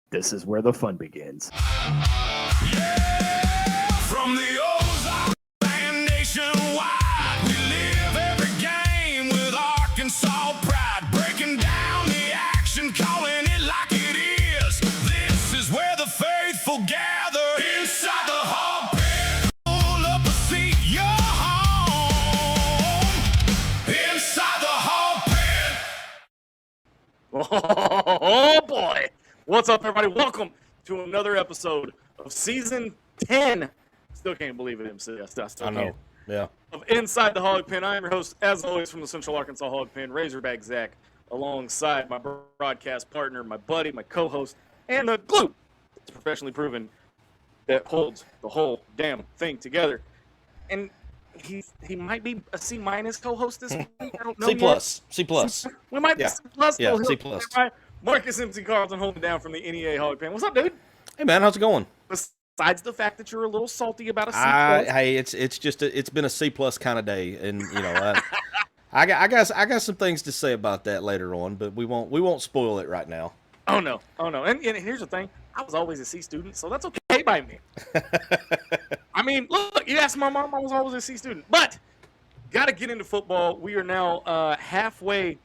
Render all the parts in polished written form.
This is where the fun begins. From the Ozark and nationwide, we live every game with Arkansas pride, breaking down the action, calling it like it is. This is where the faithful gather inside the Hawg pen. Pull up a seat, you're home inside the Hawg pen. Oh boy! What's up, everybody? Welcome to another episode of Season 10. Still can't believe it, MC. I still I know. can't. Yeah. Of Inside the Hawg Pen. I am your host, as always, from the Central Arkansas Hawg Pen, Razorback Zach, alongside my broadcast partner, my buddy, my co-host, and the glue that's professionally proven that holds the whole damn thing together. And he might be a C minus co-host this week. I don't know. C plus. C plus. We might be Yeah. C plus. Yeah, co-host. C plus. Right? Marcus MC Carlton holding down from the NEA Hawg Pen. What's up, dude? Hey man, how's it going? Besides the fact that you're a little salty about a C plus. Hey, it's just it's been a C plus kind of day, and you know I got some things to say about that later on, but we won't spoil it right now. Oh no. And here's the thing: I was always a C student, so that's okay by me. I mean, look, you asked my mom; I was always a C student. But got to get into football. We are now halfway.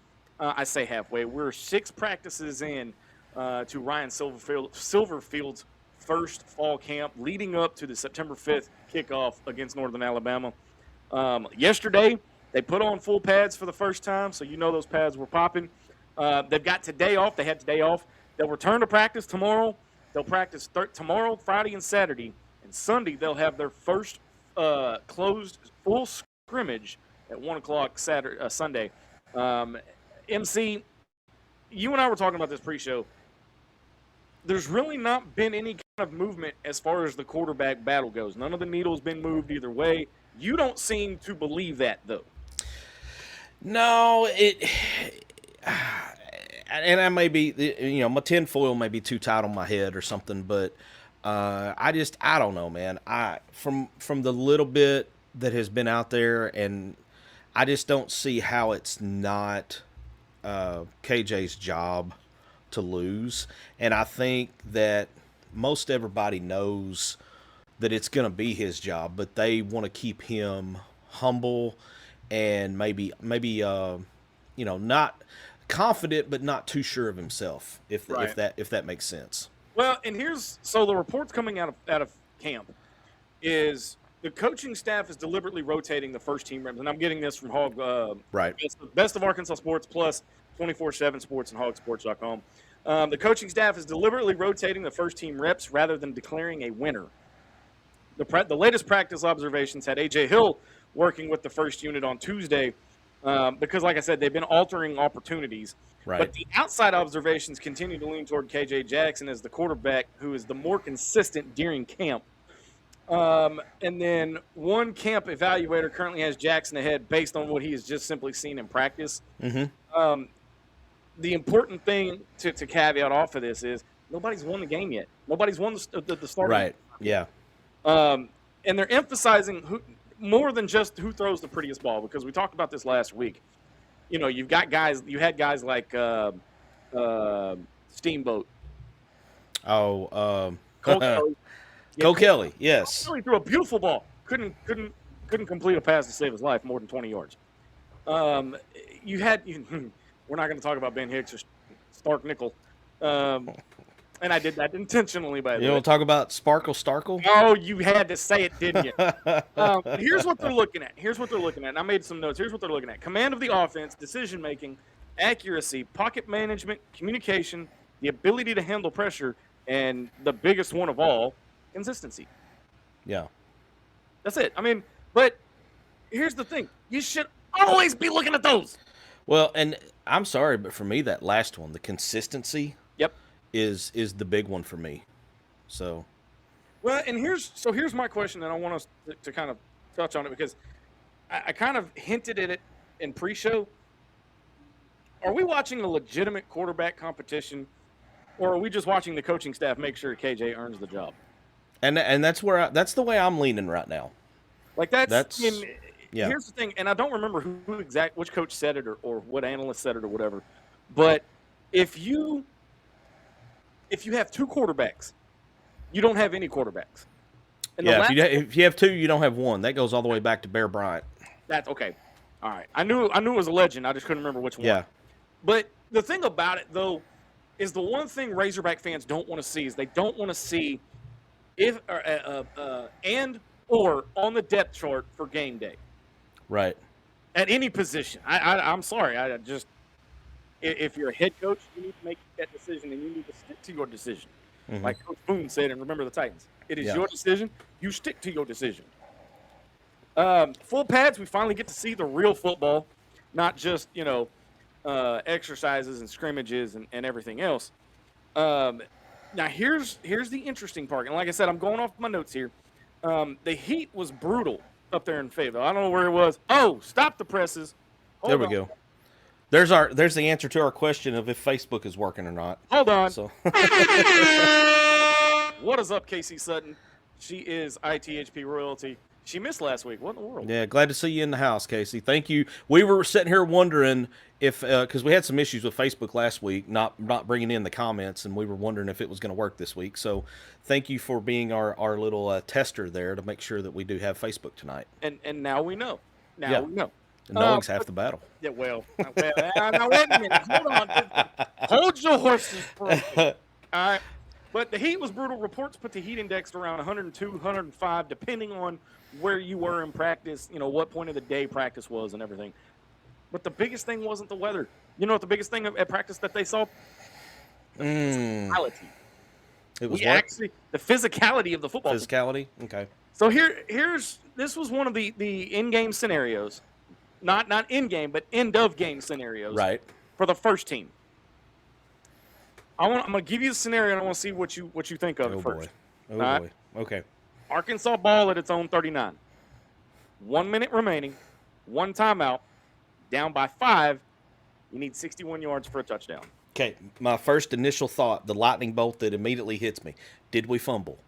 I say halfway. We're 6 practices in to Ryan Silverfield's first fall camp, leading up to the September 5th kickoff against Northern Alabama. Yesterday, they put on full pads for the first time, so you know those pads were popping. They've got today off. They had today off. They'll return to practice tomorrow. They'll practice tomorrow, Friday, and Saturday. And Sunday, they'll have their first closed full scrimmage at 1 o'clock Sunday. MC, you and I were talking about this pre-show. There's really not been any kind of movement as far as the quarterback battle goes. None of the needle's been moved either way. You don't seem to believe that, though. No, and I may be, my tinfoil may be too tight on my head or something, but I don't know, man. From the little bit that has been out there, and I just don't see how it's not KJ's job to lose. And I think that most everybody knows that it's going to be his job, but they want to keep him humble and maybe not confident, but not too sure of himself, if that makes sense. Well, and so the reports coming out of camp is the coaching staff is deliberately rotating the first team reps, and I'm getting this from Hawg, Right. Best of Arkansas Sports plus 24/7 Sports and HawgSports.com. The coaching staff is deliberately rotating the first team reps rather than declaring a winner. The latest practice observations had A.J. Hill working with the first unit on Tuesday because, like I said, they've been altering opportunities. Right. But the outside observations continue to lean toward K.J. Jackson as the quarterback who is the more consistent during camp. And then one camp evaluator currently has Jackson ahead based on what he has just simply seen in practice. Mm-hmm. The important thing to caveat off of this is nobody's won the game yet. Nobody's won the start. Right. Yeah. And they're emphasizing more than just who throws the prettiest ball, because we talked about this last week. You know, you had guys like Steamboat. Oh, Cole Kelly. Cole Kelly, yes. Cole Kelly threw a beautiful ball. Couldn't complete a pass to save his life more than 20 yards. We're not going to talk about Ben Hicks or Stark Nickel. And I did that intentionally, by the way. You want to talk about Sparkle Starkle? Oh, you had to say it, didn't you? Here's what they're looking at. And I made some notes. Here's what they're looking at. Command of the offense, decision-making, accuracy, pocket management, communication, the ability to handle pressure, and the biggest one of all, consistency. Yeah. That's it. I mean, but here's the thing. You should always be looking at those. Well, and I'm sorry, but for me, that last one, the consistency, Yep. is the big one for me. So. Well, and here's my question, and I want us to kind of touch on it because I kind of hinted at it in pre-show. Are we watching a legitimate quarterback competition, or are we just watching the coaching staff make sure KJ earns the job? And that's that's the way I'm leaning right now. Like yeah. Here's the thing, and I don't remember which coach said it or what analyst said it or whatever, but if if you have two quarterbacks, you don't have any quarterbacks. And Yeah, if you have two, you don't have one. That goes all the way back to Bear Bryant. that's okay. All right. I knew it was a legend. I just couldn't remember which one. Yeah. But the thing about it, though, is the one thing Razorback fans don't want to see is they don't want to see if or on the depth chart for game day Right. at any position. I'm sorry. I just if you're a head coach, you need to make that decision and you need to stick to your decision. Mm-hmm. Like Coach Boone said, and remember the Titans. It is Yeah. your decision. You stick to your decision. Full pads, we finally get to see the real football, not just, exercises and scrimmages and everything else. Now, here's the interesting part. And like I said, I'm going off my notes here. The heat was brutal up there in Fayetteville. I don't know where it was. Oh, stop the presses. There we go. There's the answer to our question of if Facebook is working or not. Hold on. So What is up, Casey Sutton? She is ITHP royalty. She missed last week. What in the world? yeah, glad to see you in the house, Casey. Thank you. We were sitting here wondering if because we had some issues with Facebook last week, not bringing in the comments, and we were wondering if it was going to work this week. So thank you for being our little tester there to make sure that we do have Facebook tonight. And now we know. Now Yeah. we know. Knowing's half the battle. Yeah, well, now wait a minute. Hold on. Hold your horses for a minute. All right. But the heat was brutal. Reports put the heat index around 102, 105, depending on where you were in practice, what point of the day practice was and everything. But the biggest thing wasn't the weather. You know what the biggest thing at practice that they saw? The physicality. It was The physicality of the football. physicality. Okay. So this was one of the in-game scenarios. Not in-game, but end-of-game scenarios. Right. For the first team. I'm going to give you the scenario, and I want to see what you think of it first. Oh, All boy. right? Okay. Arkansas ball at its own 39. 1 minute remaining. One timeout. Down by 5. You need 61 yards for a touchdown. Okay. My first initial thought, the lightning bolt that immediately hits me. Did we fumble?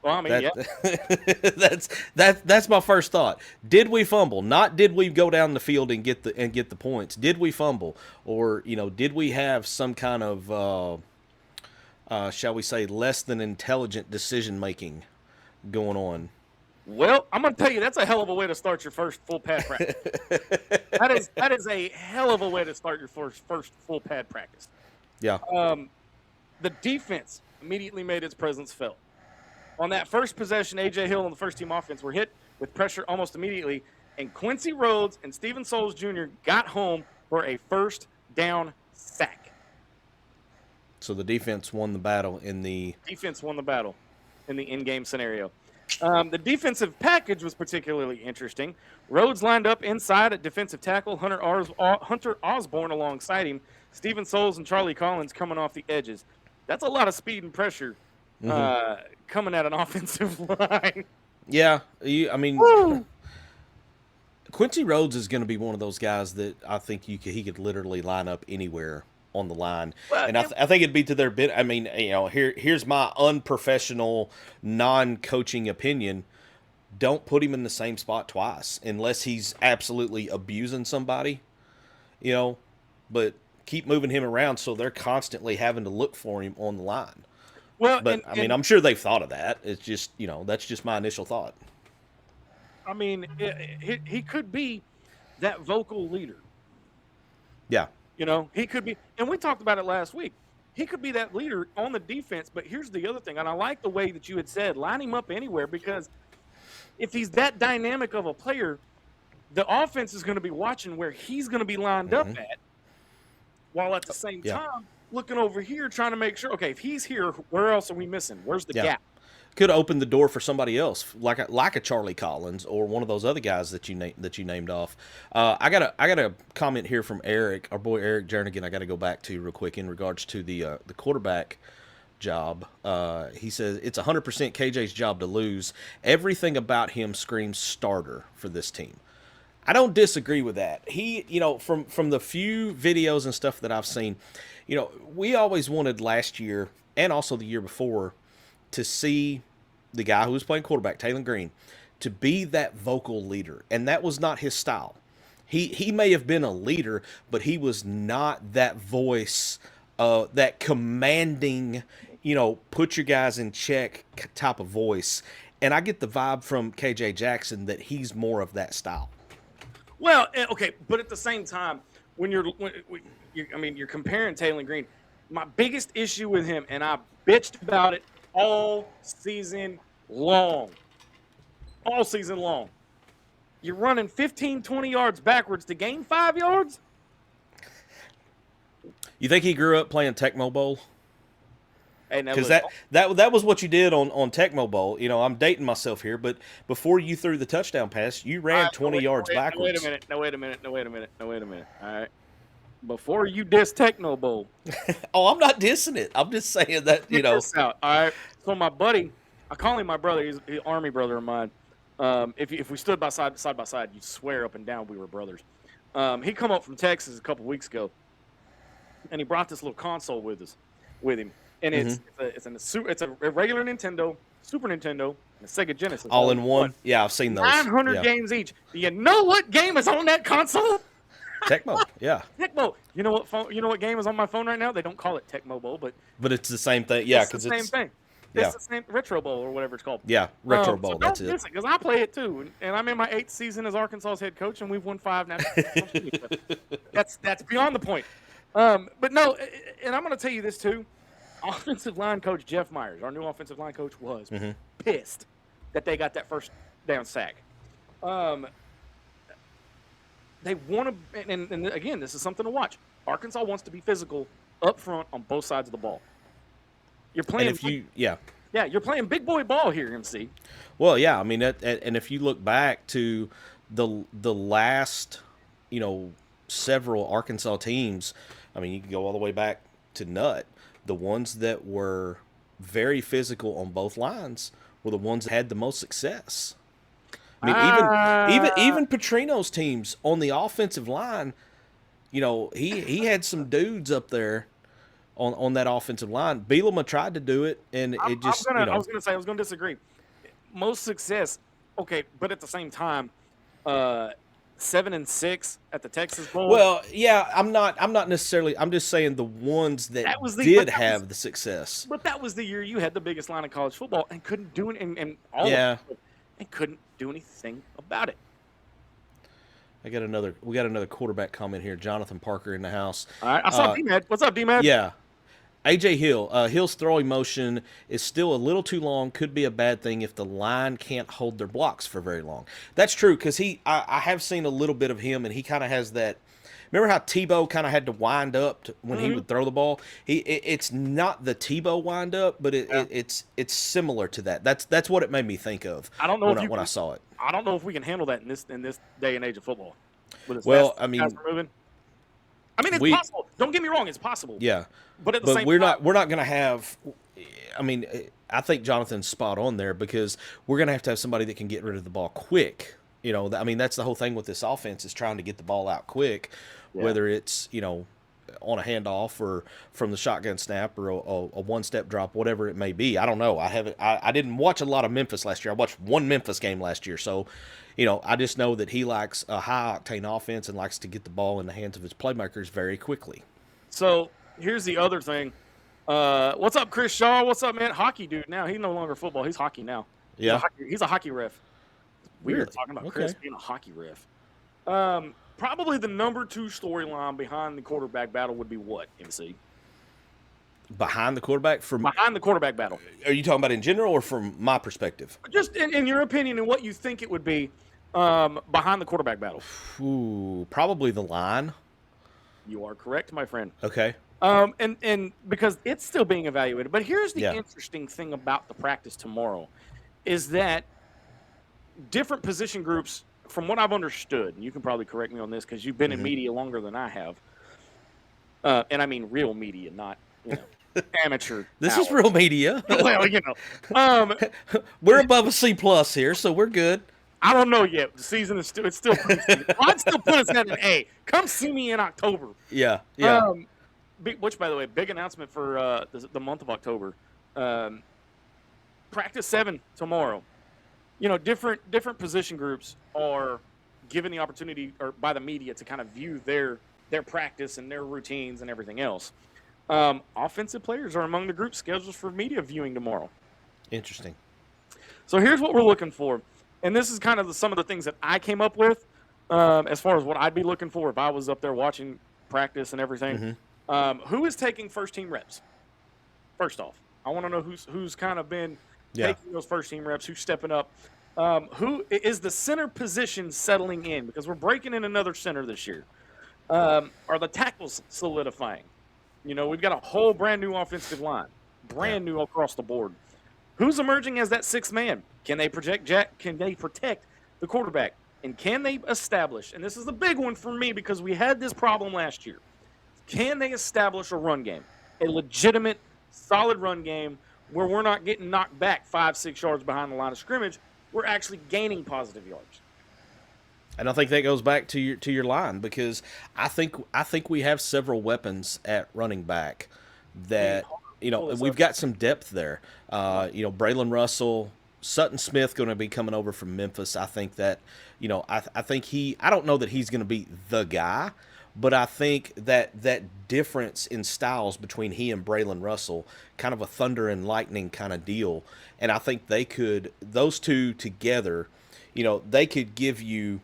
Well, I mean, yeah. That's my first thought. Did we fumble? Not did we go down the field and get the points. Did we fumble? Or, did we have some kind of shall we say less than intelligent decision making going on? Well, I'm going to tell you, that's a hell of a way to start your first full pad practice. that is a hell of a way to start your first full pad practice. Yeah. The defense immediately made its presence felt. On that first possession, A.J. Hill and the first team offense were hit with pressure almost immediately, and Quincy Rhodes and Steven Souls Jr. got home for a first down sack. So the defense won the battle in the in-game scenario. The defensive package was particularly interesting. Rhodes lined up inside at defensive tackle, Hunter Osborne alongside him, Steven Souls and Charlie Collins coming off the edges. That's a lot of speed and pressure coming at an offensive line. Yeah, Quincy Rhodes is going to be one of those guys that I think he could literally line up anywhere on the line, and I think it'd be to their bit. I mean, here's my unprofessional, non-coaching opinion: don't put him in the same spot twice unless he's absolutely abusing somebody, But keep moving him around so they're constantly having to look for him on the line. Well, but I'm sure they've thought of that. It's just that's just my initial thought. I mean, he could be that vocal leader. Yeah. He could be, and we talked about it last week. He could be that leader on the defense, but here's the other thing, and I like the way that you had said, line him up anywhere, because if he's that dynamic of a player, the offense is going to be watching where he's going to be lined up at, while at the same time looking over here trying to make sure, okay, if he's here, where else are we missing? Where's the gap? Could open the door for somebody else, like a Charlie Collins or one of those other guys that you named off. I got a comment here from Eric, our boy Eric Jernigan. I got to go back to real quick in regards to the quarterback job. He says it's 100% KJ's job to lose. Everything about him screams starter for this team. I don't disagree with that. He, from the few videos and stuff that I've seen, we always wanted last year and also the year before to see the guy who was playing quarterback, Taylor Green, to be that vocal leader. And that was not his style. He may have been a leader, but he was not that voice that commanding, put your guys in check type of voice. And I get the vibe from KJ Jackson that he's more of that style. Well, okay, but at the same time, you're comparing Taylor Green. My biggest issue with him, and I bitched about it all season long. All season long. You're running 15, 20 yards backwards to gain 5 yards? You think he grew up playing Tecmo Bowl? Because that was what you did on Tecmo Bowl. I'm dating myself here, but before you threw the touchdown pass, you ran 20 yards backwards. Wait a minute. All right. Before you diss Tecmo Bowl. Oh, I'm not dissing it. I'm just saying that, Check this out. All right. So my buddy, I call him my brother. He's an Army brother of mine. If we stood side by side, you'd swear up and down we were brothers. He come up from Texas a couple weeks ago, and he brought this little console with him. And it's a regular Nintendo, Super Nintendo, and a Sega Genesis. All in one? Yeah, I've seen those. 900 games each. Do you know what game is on that console? Tecmo, yeah. Tecmo. You know what game is on my phone right now? They don't call it Tecmo Bowl, but it's the same thing. Yeah, because it's the same thing. It's the same Retro Bowl or whatever it's called. Yeah, Retro Bowl. That's it. Because I play it too, and I'm in my 8th season as Arkansas's head coach, and we've won 5 now. That's beyond the point. But no, and I'm going to tell you this too. Offensive line coach Jeff Myers, our new offensive line coach, was pissed that they got that first down sack. They want to, and again, this is something to watch. Arkansas wants to be physical up front on both sides of the ball. You're playing, you're playing big boy ball here, MC. Well, yeah, I mean, and if you look back to the last, several Arkansas teams, I mean, you can go all the way back to Nutt. The ones that were very physical on both lines were the ones that had the most success. I mean, even Petrino's teams on the offensive line, he had some dudes up there on that offensive line. Bielema tried to do it, and it just. I was going to disagree. Most success, okay, but at the same time, 7-6 at the Texas Bowl. Well, yeah, I'm not necessarily. I'm just saying the ones that have the success. But that was the year you had the biggest line of college football and couldn't do it, and couldn't do anything about it. We got another quarterback comment here. Jonathan Parker in the house. All right, I saw D-Mad. What's up, D-Mad? Yeah. AJ Hill. Hill's throwing motion is still a little too long. Could be a bad thing if the line can't hold their blocks for very long. That's true because I have seen a little bit of him, and he kind of has that. Remember how Tebow kind of had to wind up when he would throw the ball? It's not the Tebow wind up, but it's similar to that. That's what it made me think of. I don't know when I saw it. I don't know if we can handle that in this day and age of football. Well, it's possible. Don't get me wrong, it's possible. Yeah, but at the same we're time, we're not going to have. I mean, I think Jonathan's spot on there because we're going to have somebody that can get rid of the ball quick. That's the whole thing with this offense is trying to get the ball out quick, whether it's on a handoff or from the shotgun snap or a one-step drop, whatever it may be. I don't know. I didn't watch a lot of Memphis last year. I watched one Memphis game last year, so I just know that he likes a high-octane offense and likes to get the ball in the hands of his playmakers very quickly. So here's the other thing. What's up, Chris Shaw? What's up, man? Hockey dude now. He's no longer football. He's hockey now. Yeah. He's a hockey ref. Weird Really? talking about Chris being a hockey ref. Probably the number 2 storyline behind the quarterback battle would be what, MC? Behind the quarterback? Behind the quarterback battle. Are you talking about in general or from my perspective? Just in your opinion and what you think it would be behind the quarterback battle. Ooh, probably the line. You are correct, my friend. Okay. And because it's still being evaluated. But here's the interesting thing about the practice tomorrow is that different position groups, from what I've understood, and you can probably correct me on this because you've been in media longer than I have, and I mean real media, not amateur. This is real media. Well, we're above a C+ here, so we're good. I don't know yet. The season is still pretty I'd still put us at an A. Come see me in October. Yeah. Which, by the way, big announcement for the month of October. Practice 7 tomorrow. Different position groups are given the opportunity or by the media to kind of view their practice and their routines and everything else. Offensive players are among the group schedules for media viewing tomorrow. Interesting. So here's what we're looking for, and this is kind of some of the things that I came up with as far as what I'd be looking for if I was up there watching practice and everything. Who is taking first-team reps? First off, I want to know who's kind of been taking those first-team reps, who's stepping up. Who is the center position settling in? Because we're breaking in another center this year. Are the tackles solidifying? You know, we've got a whole brand-new offensive line, brand new across the board. Who's emerging as that sixth man? Can they protect the quarterback? And can they establish, and this is the big one for me because we had this problem last year, can they establish a run game, a legitimate, solid run game where we're not getting knocked back 5-6 yards behind the line of scrimmage? We're actually gaining positive yards. And I think that goes back to your line because I think we have several weapons at running back that we've got some depth there. Braylon Russell, Sutton Smith going to be coming over from Memphis. I think that I think I don't know that he's going to be the guy, but I think that difference in styles between he and Braylon Russell, kind of a thunder and lightning kind of deal, and I think those two together, they could give you.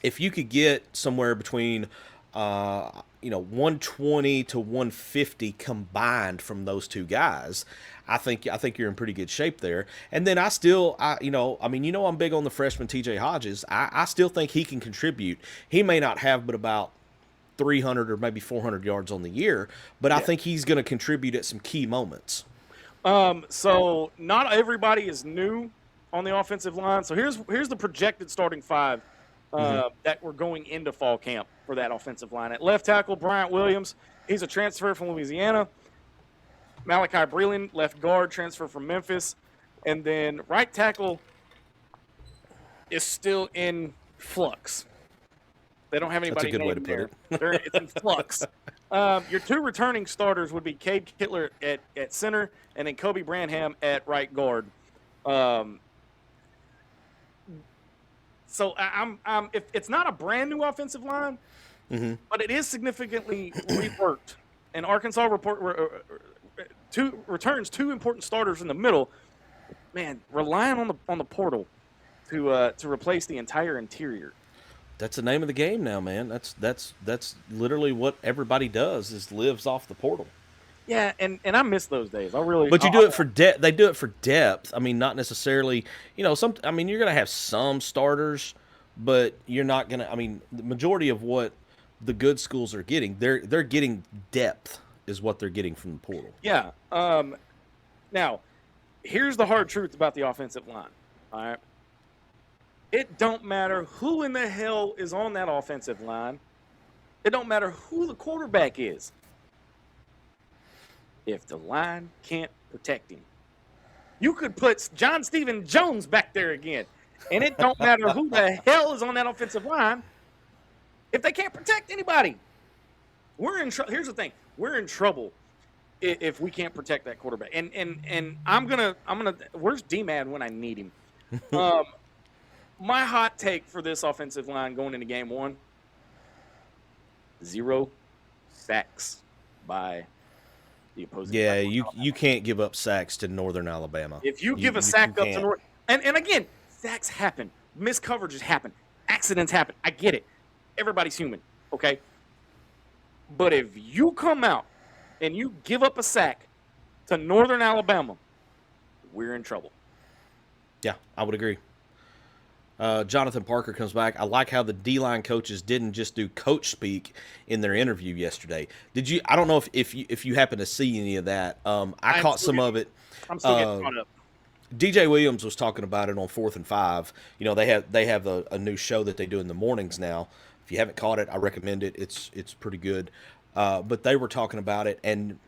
If you could get somewhere between, 120 to 150 combined from those two guys, I think you're in pretty good shape there. And then I'm big on the freshman T.J. Hodges. I still think he can contribute. He may not have but about 300 or maybe 400 yards on the year, but I think he's going to contribute at some key moments. So not everybody is new on the offensive line. So here's the projected starting five. That we're going into fall camp for that offensive line. At left tackle, Bryant Williams. He's a transfer from Louisiana. Malachi Breland, left guard, transfer from Memphis. And then right tackle is still in flux. They don't have anybody. That's a good way to put it. It's in flux. Your two returning starters would be Cade Kittler at center and then Kobe Branham at right guard. So if it's not a brand new offensive line, but it is significantly reworked. And Arkansas returns two important starters in the middle. Man, relying on the portal to replace the entire interior. That's the name of the game now, man. That's literally what everybody does is lives off the portal. Yeah, and I miss those days. I really. But you do it for depth. They do it for depth. I mean, not necessarily. You're gonna have some starters, but you're not gonna. I mean, the majority of what the good schools are getting, they're getting depth is what they're getting from the portal. Yeah. Now, here's the hard truth about the offensive line. All right. It don't matter who in the hell is on that offensive line. It don't matter who the quarterback is. If the line can't protect him, you could put John Stephen Jones back there again, and it don't matter who the hell is on that offensive line. If they can't protect anybody, we're in trouble. Here's the thing: we're in trouble if we can't protect that quarterback. And I'm gonna. Where's D-Man when I need him? My hot take for this offensive line going into game one: 0 sacks by the opposing. Yeah, you can't give up sacks to Northern Alabama. If you give a sack up to North, and again, sacks happen, miscoverages happen, accidents happen. I get it. Everybody's human, okay? But if you come out and you give up a sack to Northern Alabama, we're in trouble. Yeah, I would agree. Jonathan Parker comes back. I like how the D-line coaches didn't just do coach speak in their interview yesterday. Did you? I don't know if you happen to see any of that. I caught some of it. I'm still getting caught up. DJ Williams was talking about it on 4th and 5. They have a new show that they do in the mornings now. If you haven't caught it, I recommend it. It's pretty good. But they were talking about it, and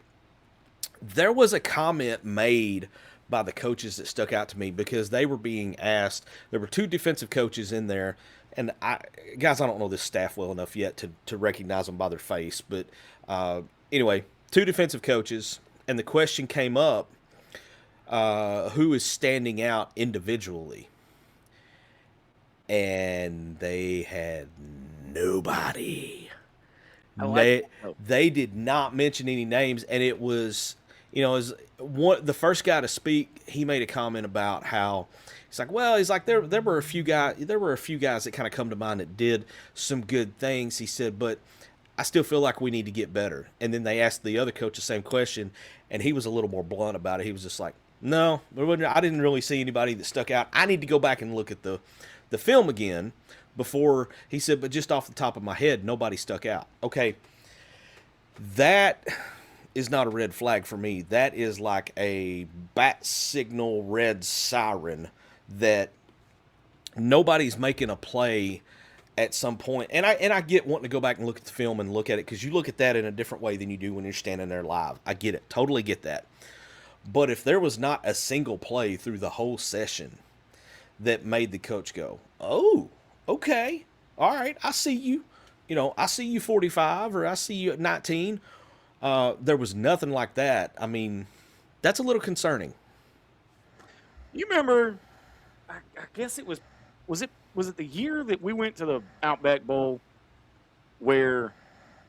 there was a comment made by the coaches that stuck out to me because they were being asked. There were 2 defensive coaches in there, and I don't know this staff well enough yet to recognize them by their face. But anyway, 2 defensive coaches, and the question came up, who is standing out individually? And they had nobody. I like They that, though. they did not mention any names, and it was, as one the first guy to speak. He made a comment about how he's like, well, he's like there were a few guys that kind of come to mind that did some good things. He said, but I still feel like we need to get better. And then they asked the other coach the same question, and he was a little more blunt about it. He was just like, no, I didn't really see anybody that stuck out. I need to go back and look at the film again before. He said, but just off the top of my head, nobody stuck out. Okay, that is not a red flag for me. That is like a bat signal red siren that nobody's making a play at some point. And I get wanting to go back and look at the film and look at it, because you look at that in a different way than you do when you're standing there live. I get it. Totally get that. But if there was not a single play through the whole session that made the coach go, oh, okay, all right, I see you. I see you 45, or I see you at 19. There was nothing like that. I mean, that's a little concerning. You remember? I guess it was it the year that we went to the Outback Bowl, where,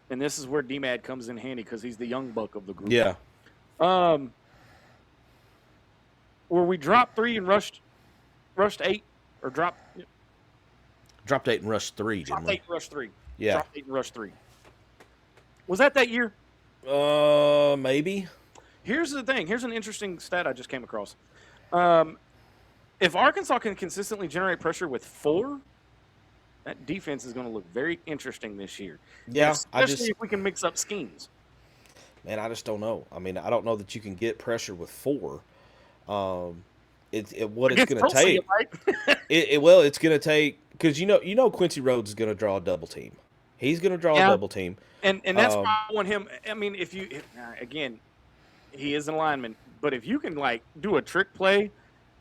and this is where D-Mad comes in handy because he's the young buck of the group. Yeah. Where we dropped 3 and rushed 8, or dropped 8 and rushed 3, didn't dropped we? 8 and rushed 3. Yeah. Dropped 8 and rushed 3. Was that year? Maybe. Here's the thing. Here's an interesting stat I just came across. If Arkansas can consistently generate pressure with 4, that defense is going to look very interesting this year. Yeah, especially if we can mix up schemes. Man, I just don't know. I mean, I don't know that you can get pressure with 4. What it's going to take. Right? It's going to take, because Quincy Rhodes is going to draw a double team. He's going to draw a double team, and that's why I want him. I mean, again, he is an lineman, but if you can do a trick play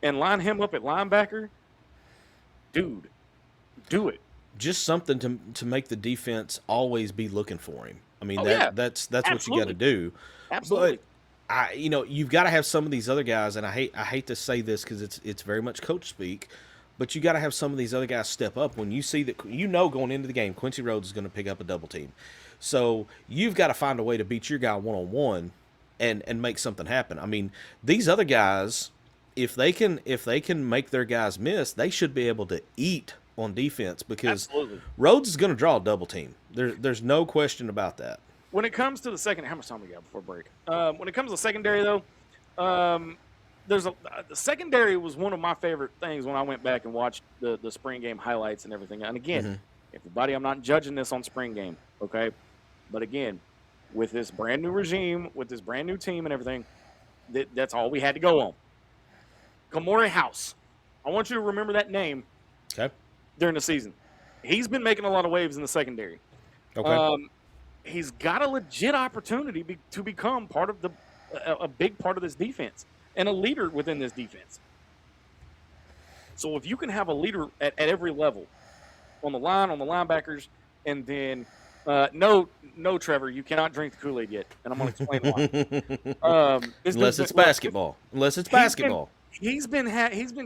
and line him up at linebacker, dude, do it. Just something to make the defense always be looking for him. I mean, that's what you got to do. Absolutely. But you've got to have some of these other guys, and I hate to say this because it's very much coach speak, but you got to have some of these other guys step up when you see that going into the game, Quincy Rhodes is going to pick up a double team. So you've got to find a way to beat your guy one-on-one and make something happen. I mean, these other guys, if they can make their guys miss, they should be able to eat on defense, because Absolutely. Rhodes is going to draw a double team. There's no question about that. When it comes to the second, how much time we got before break? When it comes to the secondary, though, the secondary was one of my favorite things when I went back and watched the spring game highlights and everything. And again, everybody, I'm not judging this on spring game, okay? But again, with this brand new regime, with this brand new team and everything, that's all we had to go on. Kamori House. I want you to remember that name. Okay. During the season, he's been making a lot of waves in the secondary. Okay. He's got a legit opportunity to become part of a big part of this defense and a leader within this defense. So if you can have a leader at every level, on the line, on the linebackers, and then no, Trevor, you cannot drink the Kool-Aid yet, and I'm going to explain why. Unless it's basketball. He's been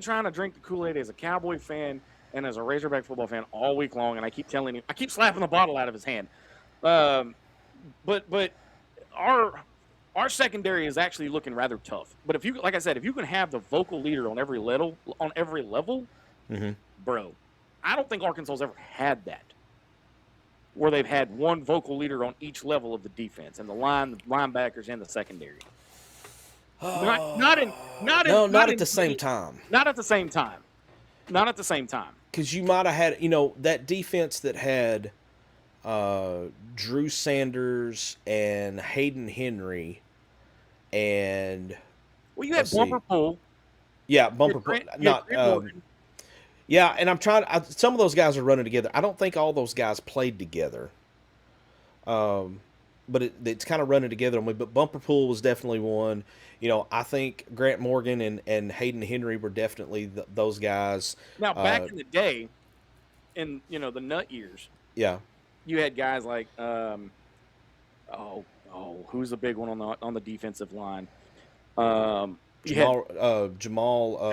trying to drink the Kool-Aid as a Cowboy fan and as a Razorback football fan all week long, and I keep telling him, I keep slapping the bottle out of his hand. But our secondary is actually looking rather tough. But like I said, if you can have the vocal leader on every level, bro, I don't think Arkansas's ever had that, where they've had one vocal leader on each level of the defense, and the linebackers and the secondary. Not at the same time. Not at the same time. Because you might have had, that defense that had Drew Sanders and Hayden Henry and you had Bumper Pool. Yeah, Bumper Pool. Yeah, and I'm trying. Some of those guys are running together. I don't think all those guys played together. But it's kind of running together. But Bumper Pool was definitely one. I think Grant Morgan and Hayden Henry were definitely those guys. Now, back in the day, in the nut years, yeah, you had guys like who's the big one on the defensive line? Jamal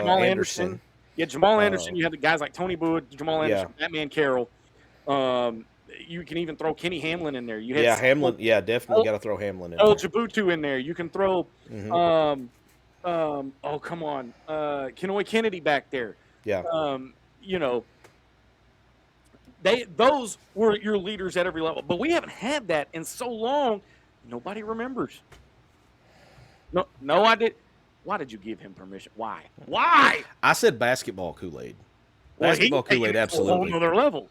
Anderson. Yeah, Jamal Anderson. You had the guys like Tony Boyd, Jamal Anderson, Batman Carroll. You can even throw Kenny Hamlin in there. You Yeah, had Hamlin. Yeah, definitely got to throw Hamlin in there. Djibouti in there. You can throw oh come on, Kenoi Kennedy back there. Yeah. You know, those were your leaders at every level. But we haven't had that in so long. Nobody remembers. No, I did. Why did you give him permission? Why? Why? I said basketball Kool-Aid. Well, Basketball Kool-Aid, A whole absolutely. nother level.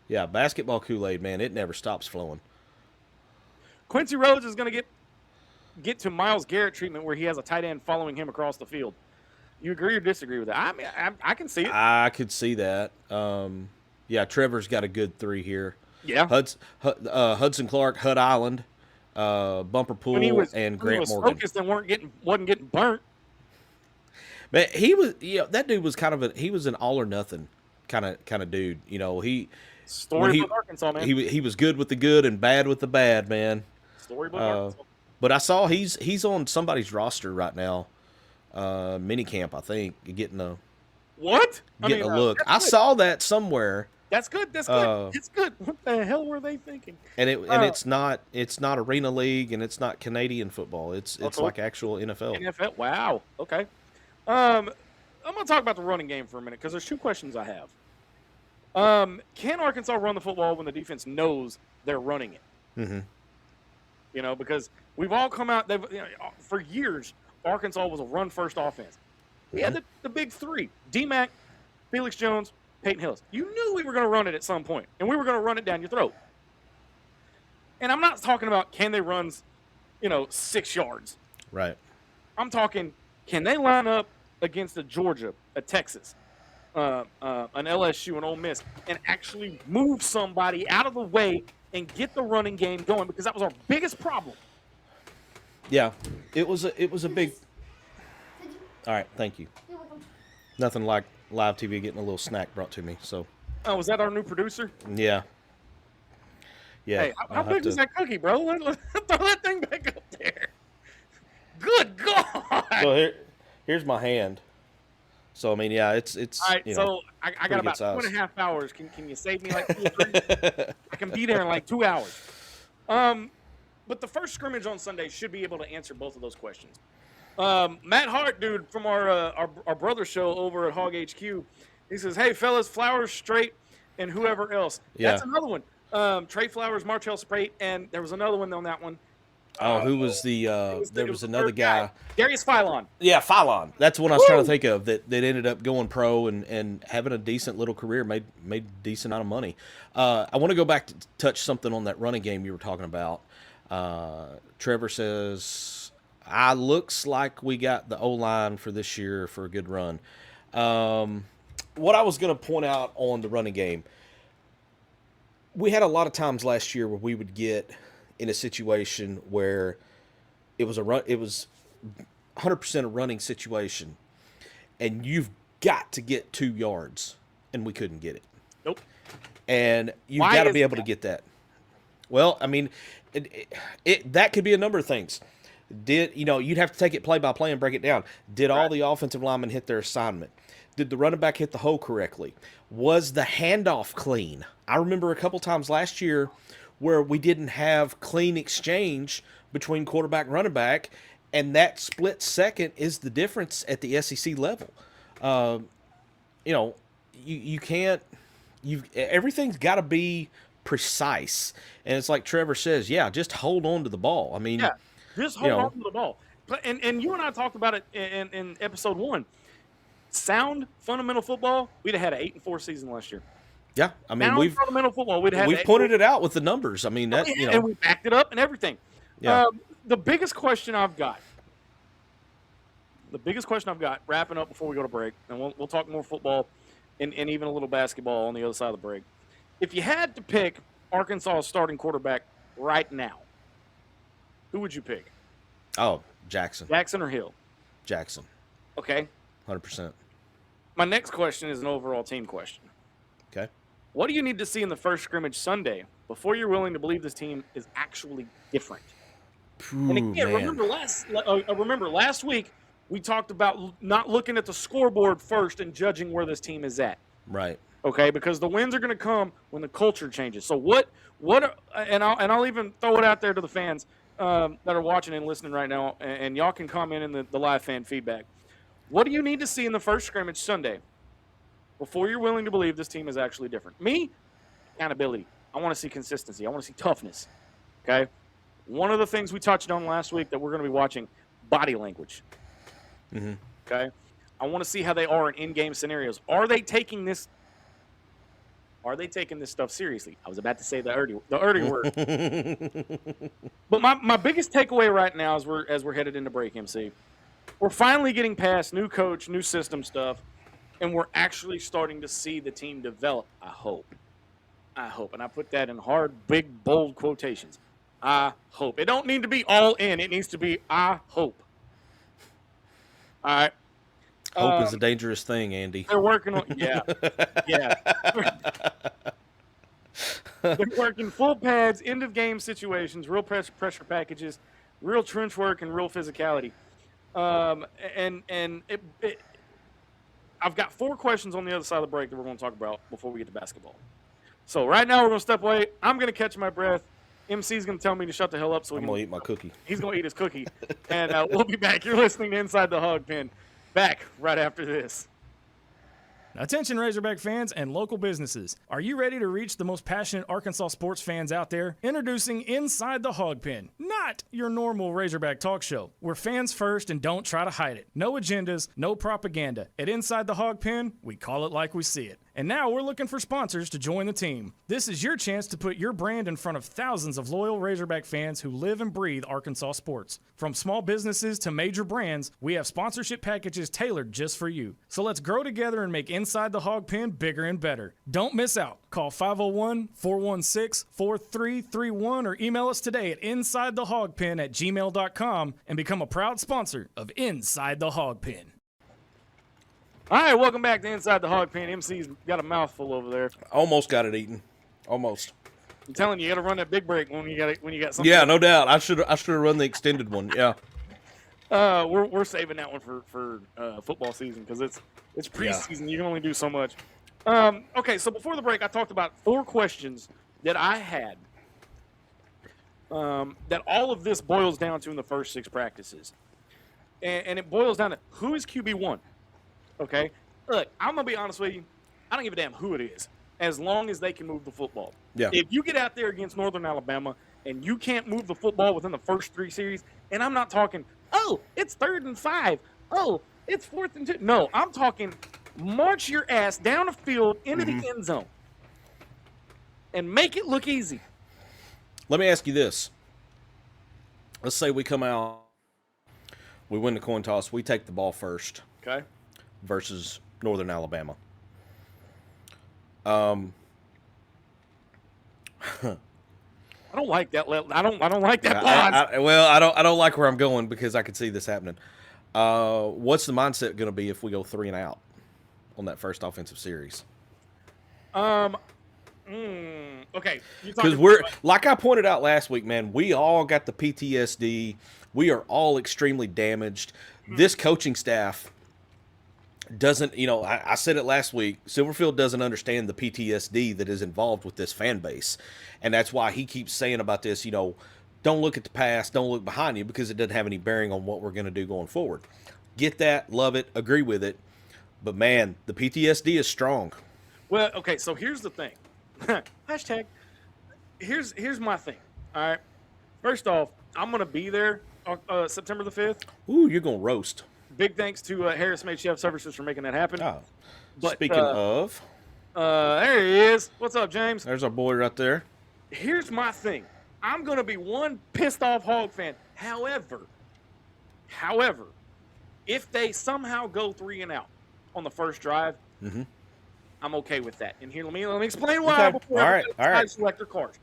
Yeah, basketball Kool-Aid, man, it never stops flowing. Quincy Rhodes is going to get to Myles Garrett treatment where he has a tight end following him across the field. You agree or disagree with that? I mean, I can see it. I could see that. Yeah, Trevor's got a good 3 here. Yeah. Hudson Clark, Hud Island, Bumper Pool, and Grant when he was Morgan. focused and wasn't getting burnt. Man, he was, that dude was kind of he was an all or nothing kind of dude. You know, Storybook Arkansas, man. He was good with the good and bad with the bad, man. Storybook Arkansas. But I saw he's on somebody's roster right now, mini camp, I think, getting a look. I saw that somewhere. That's good. That's good. It's good. What the hell were they thinking? And it's not Arena League and it's not Canadian football. It's like actual NFL. NFL. Wow. Okay. I'm gonna talk about the running game for a minute because there's 2 questions I have. Can Arkansas run the football when the defense knows they're running it? Mm-hmm. You know, because we've all come out. For years, Arkansas was a run-first offense. We had the big 3: D-Mac, Felix Jones, Peyton Hillis. You knew we were going to run it at some point, and we were going to run it down your throat. And I'm not talking about can they run, 6 yards. Right. I'm talking, can they line up against a Georgia, a Texas, an LSU, an Ole Miss, and actually move somebody out of the way and get the running game going? Because that was our biggest problem. Yeah, it was a big. All right, thank you. Nothing like live TV getting a little snack brought to me. So. Oh, was that our new producer? Yeah. Yeah. Hey, how big was that cookie, bro? Throw that thing back up there. Good God. So here's my hand. So I mean, yeah, it's. All right, so I got about 2.5 hours. Can you save me like 2 or 3? I can be there in like 2 hours. But the first scrimmage on Sunday should be able to answer both of those questions. Matt Hart, dude, from our brother show over at Hawg HQ, he says, "Hey fellas, Flowers, Straight, and whoever else." Yeah. That's another one. Trey Flowers, Martell Straight, and there was another one on that one. Oh, who was the? There was another guy. Darius Philon. Yeah, Philon. That's what I was trying to think of. That ended up going pro and having a decent little career, made decent amount of money. I want to go back to touch something on that running game you were talking about. Trevor says, looks like we got the O-line for this year for a good run. What I was going to point out on the running game, we had a lot of times last year where we would get in a situation where it was 100% a running situation, and you've got to get 2 yards, and we couldn't get it. Nope. And you've got to be able to get that. Well, I mean, that could be a number of things. You'd have to take it play by play and break it down. Did all the offensive linemen hit their assignment? Did the running back hit the hole correctly? Was the handoff clean? I remember a couple times last year where we didn't have clean exchange between quarterback and running back, and that split second is the difference at the SEC level. You can't. Everything's got to be precise, and it's like Trevor says, just hold on to the ball. I mean, just hold on to the ball. And you and I talked about it in episode 1. Sound fundamental football, we'd have had an 8-4 season last year. Yeah, I mean, we've fundamental football, we've pointed it out with the numbers. I mean, that and we backed it up and everything. Yeah. The biggest question I've got, wrapping up before we go to break, and we'll talk more football and even a little basketball on the other side of the break. If you had to pick Arkansas' starting quarterback right now, who would you pick? Oh, Jackson. Jackson or Hill? Jackson. Okay. 100%. My next question is an overall team question. Okay. What do you need to see in the first scrimmage Sunday before you're willing to believe this team is actually different? And again, remember last week we talked about not looking at the scoreboard first and judging where this team is at. Right. Okay, because the wins are going to come when the culture changes. So I'll even throw it out there to the fans that are watching and listening right now, and y'all can comment in the live fan feedback. What do you need to see in the first scrimmage Sunday before you're willing to believe this team is actually different? Me, accountability. I want to see consistency. I want to see toughness. Okay? One of the things we touched on last week that we're going to be watching, body language. Mm-hmm. Okay? I want to see how they are in in-game scenarios. Are they taking this stuff seriously? I was about to say the early word. But my biggest takeaway right now as we're headed into break, MC, we're finally getting past new coach, new system stuff, and we're actually starting to see the team develop. I hope. And I put that in hard, big, bold quotations. I hope. It don't need to be all in. It needs to be I hope. All right. Hope is a dangerous thing, Andy. They're working on yeah. They're working full pads, end of game situations, real pressure packages, real trench work, and real physicality. I've got 4 questions on the other side of the break that we're going to talk about before we get to basketball. So right now we're going to step away. I'm going to catch my breath. MC's going to tell me to shut the hell up. So I'm going to eat my cookie. He's going to eat his cookie. And we'll be back. You're listening to Inside the Hog Pen. Back right after this. Attention Razorback fans and local businesses. Are you ready to reach the most passionate Arkansas sports fans out there? Introducing Inside the Hog Pen, not your normal Razorback talk show. We're fans first and don't try to hide it. No agendas, no propaganda. At Inside the Hog Pen, we call it like we see it. And now we're looking for sponsors to join the team. This is your chance to put your brand in front of thousands of loyal Razorback fans who live and breathe Arkansas sports. From small businesses to major brands, we have sponsorship packages tailored just for you. So let's grow together and make Inside the Hog Pen bigger and better. Don't miss out. Call 501-416-4331 or email us today at insidethehogpen@gmail.com and become a proud sponsor of Inside the Hog Pen. All right, welcome back to Inside the Hog Pen. MC's got a mouthful over there. Almost got it eaten. Almost. I'm telling you, you got to run that big break when you got something. Yeah, no doubt. I should have run the extended one. Yeah. We're saving that one for football season because it's preseason. You can only do so much. Okay, so before the break, I talked about 4 questions that I had. That all of this boils down to in the first 6 practices, and it boils down to who is QB1. Okay, look, I'm gonna be honest with you. I don't give a damn who it is, as long as they can move the football. Yeah. If you get out there against Northern Alabama and you can't move the football within the first 3 series, and I'm not talking, oh, it's 3rd and 5, oh, it's 4th and 2. No, I'm talking, march your ass down the field into the end zone and make it look easy. Let me ask you this. Let's say we come out, we win the coin toss, we take the ball first. Okay. Versus Northern Alabama. I don't like that. I don't like that. I don't like where I'm going because I could see this happening. What's the mindset going to be if we go 3 and out on that first offensive series? Okay. Because we're like I pointed out last week, man. We all got the PTSD. We are all extremely damaged. This coaching staff doesn't, I said it last week, Silverfield doesn't understand the PTSD that is involved with this fan base. And that's why he keeps saying about this, don't look at the past, don't look behind you, because it doesn't have any bearing on what we're going to do going forward. Get that, love it, agree with it. But, man, the PTSD is strong. Well, okay, so here's the thing. Hashtag. Here's my thing, all right? First off, I'm going to be there September the 5th. Ooh, you're going to roast. Big thanks to Harris Made Chef Services for making that happen. Oh. But, speaking of. There he is. What's up, James? There's our boy right there. Here's my thing. I'm going to be one pissed off Hog fan. However, if they somehow go 3 and out on the first drive, I'm okay with that. And here, let me explain why. Okay. All right. Select their cards.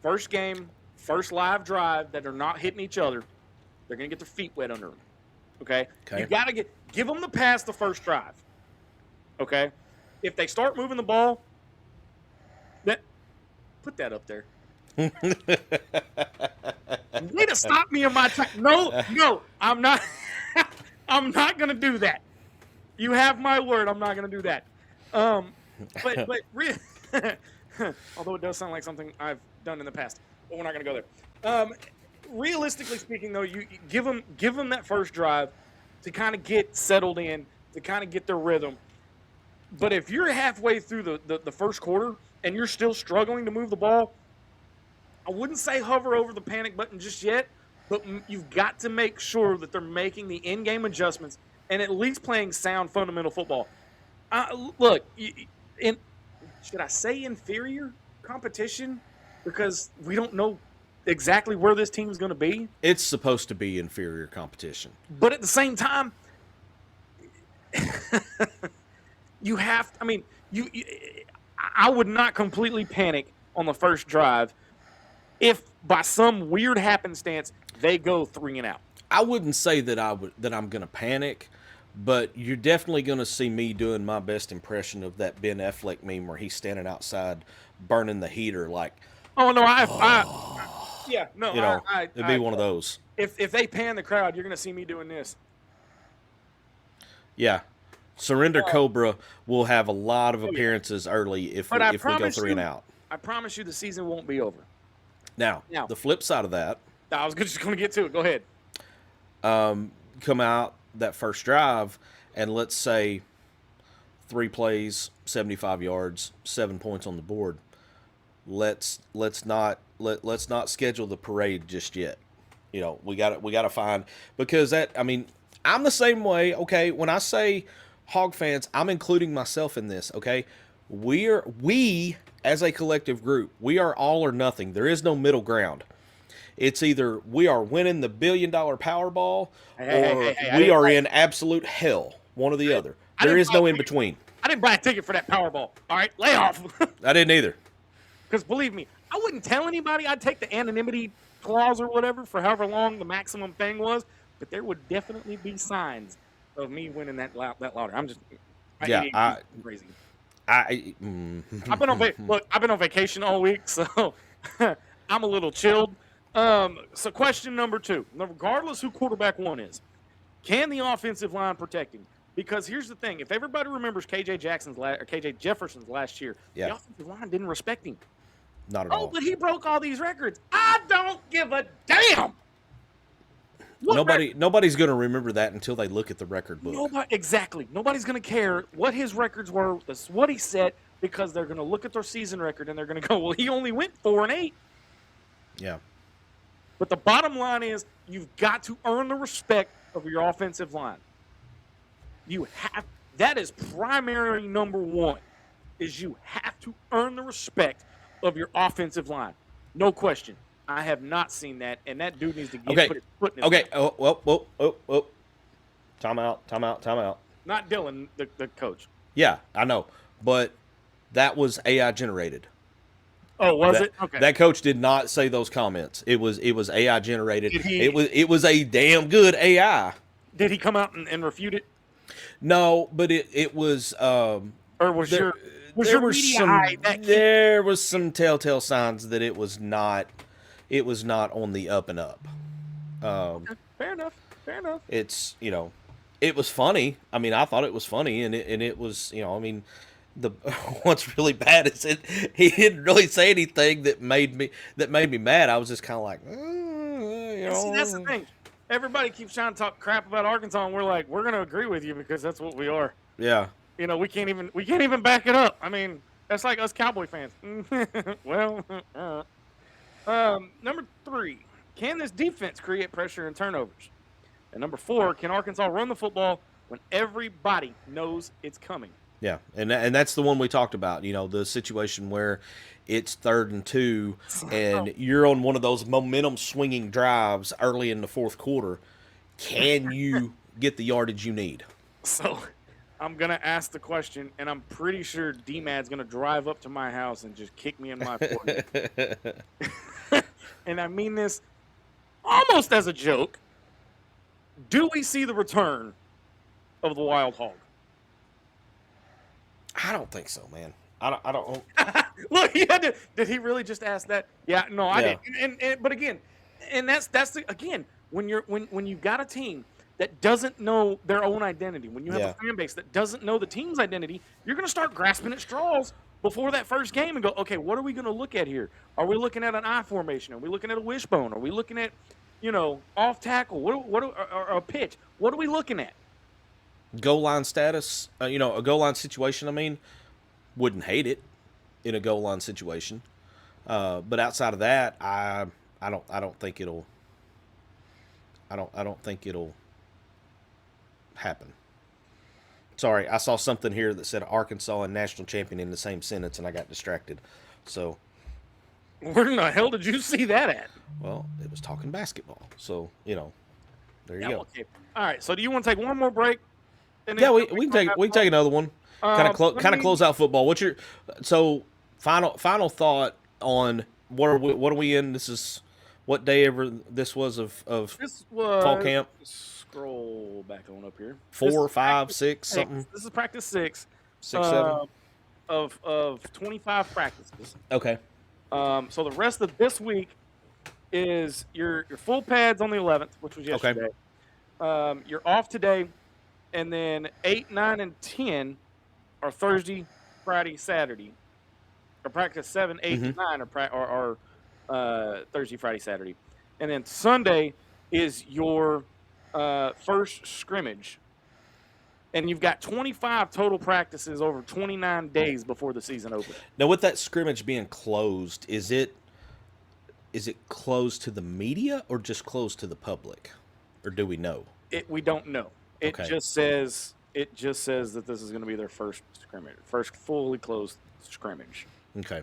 First game, first live drive that they're not hitting each other. They're going to get their feet wet under them. Okay? You got to give them the pass the first drive. Okay? If they start moving the ball, put that up there. Way to stop me in my track. No, I'm not. I'm not going to do that. You have my word. I'm not going to do that. although it does sound like something I've done in the past, but we're not going to go there. Realistically speaking, though, you give them that first drive to kind of get settled in, to kind of get their rhythm. But if you're halfway through the first quarter and you're still struggling to move the ball, I wouldn't say hover over the panic button just yet, but you've got to make sure that they're making the in-game adjustments and at least playing sound fundamental football. Look, should I say inferior competition? Because we don't know exactly where this team's going to be. It's supposed to be inferior competition. But at the same time, you have – I mean, I would not completely panic on the first drive if by some weird happenstance they go 3 and out. I wouldn't say that I'm going to panic, but you're definitely going to see me doing my best impression of that Ben Affleck meme where he's standing outside burning the heater like – Oh, no, it'd be one of those. If they pan the crowd, you're going to see me doing this. Yeah. Surrender Cobra will have a lot of appearances early if we go 3 and out. I promise you the season won't be over. Now, the flip side of that. I was just going to get to it. Go ahead. Come out that first drive, and let's say 3 plays, 75 yards, 7 points on the board. Let's not schedule the parade just yet. You know, we got to find, because I'm the same way. Okay, when I say Hog fans, I'm including myself in this. Okay, we as a collective group, we are all or nothing. There is no middle ground. It's either we are winning the $1 billion Powerball, or we are in absolute hell. One or the other. There is no in between. I didn't buy a ticket for that Powerball. All right, lay off. I didn't either. Because believe me, I wouldn't tell anybody. I'd take the anonymity clause or whatever for however long the maximum thing was. But there would definitely be signs of me winning that lottery. I'm just crazy. I've been on vacation all week, so I'm a little chilled. So question number 2, regardless who quarterback 1 is, can the offensive line protect him? Because here's the thing: if everybody remembers KJ Jefferson's last year, the offensive line didn't respect him. Not at all. Oh, but he broke all these records. I don't give a damn. Nobody's going to remember that until they look at the record book. Exactly. Nobody's going to care what his records were. That's what he said, because they're going to look at their season record and they're going to go, well, he only went 4 and 8. Yeah. But the bottom line is you've got to earn the respect of your offensive line. That is primary number 1, is you have to earn the respect of your offensive line. No question. I have not seen that, and that dude needs to put his foot in his mouth. Oh. Time out. Not Dylan, the coach. Yeah, I know. But that was AI generated. Oh, was it? Okay. That coach did not say those comments. It was AI generated. It was a damn good AI. Did he come out and refute it? No, but it was or was there, there was some telltale signs that it was not on the up and up. Okay. Fair enough. It's, it was funny. I mean, I thought it was funny, and it was, the what's really bad is he didn't really say anything that made me mad. I was just kind of like, See, that's the thing. Everybody keeps trying to talk crap about Arkansas, and we're like, we're going to agree with you because that's what we are. Yeah. We can't even back it up. I mean, that's like us Cowboy fans. Well, number 3, can this defense create pressure and turnovers? And number 4, can Arkansas run the football when everybody knows it's coming? Yeah, and that's the one we talked about. The situation where it's 3rd and 2, and you're on one of those momentum swinging drives early in the 4th quarter. Can you get the yardage you need? So I'm going to ask the question, and I'm pretty sure D-Mad's going to drive up to my house and just kick me in my forehead. And I mean this almost as a joke. Do we see the return of the Wild Hog? I don't think so, man. I don't. Look, did he really just ask that? Yeah, no, I didn't. But again, and that's again when you've got a team that doesn't know their own identity, when you have Yeah. a fan base that doesn't know the team's identity, you're going to start grasping at straws before that first game and go, okay, what are we going to look at here? Are we looking at an I formation? Are we looking at a wishbone? Are we looking at, off tackle? Or a pitch? What are we looking at? Goal line status, a goal line situation. I mean, wouldn't hate it in a goal line situation, but outside of that, I don't think it'll. I don't think it'll happen. Sorry, I saw something here that said Arkansas and national champion in the same sentence, and I got distracted. So, Where in the hell did you see that at? well, it was talking basketball. So, there you go. Okay. All right. So do you want to take one more break? And then Yeah, we can take another one. Kind of close out football. What's your final thought on what are we in? This is what day ever this was of This was fall camp? Scroll back on up here. 4, 5, 6, something. This is practice 6. 6, 7. Of 25 practices. Okay. So the rest of this week is your full pads on the 11th, which was yesterday. You're off today, and then 8, 9, and 10 are Thursday, Friday, Saturday. Or practice 7, 8, and 9 are Thursday, Friday, Saturday. And then Sunday is your first scrimmage. And you've got 25 total practices over 29 days before the season opens. Now, with that scrimmage being closed, is it closed to the media or just closed to the public, or do we know? We don't know. It Okay. just says that this is going to be their first scrimmage, first fully closed scrimmage. Okay.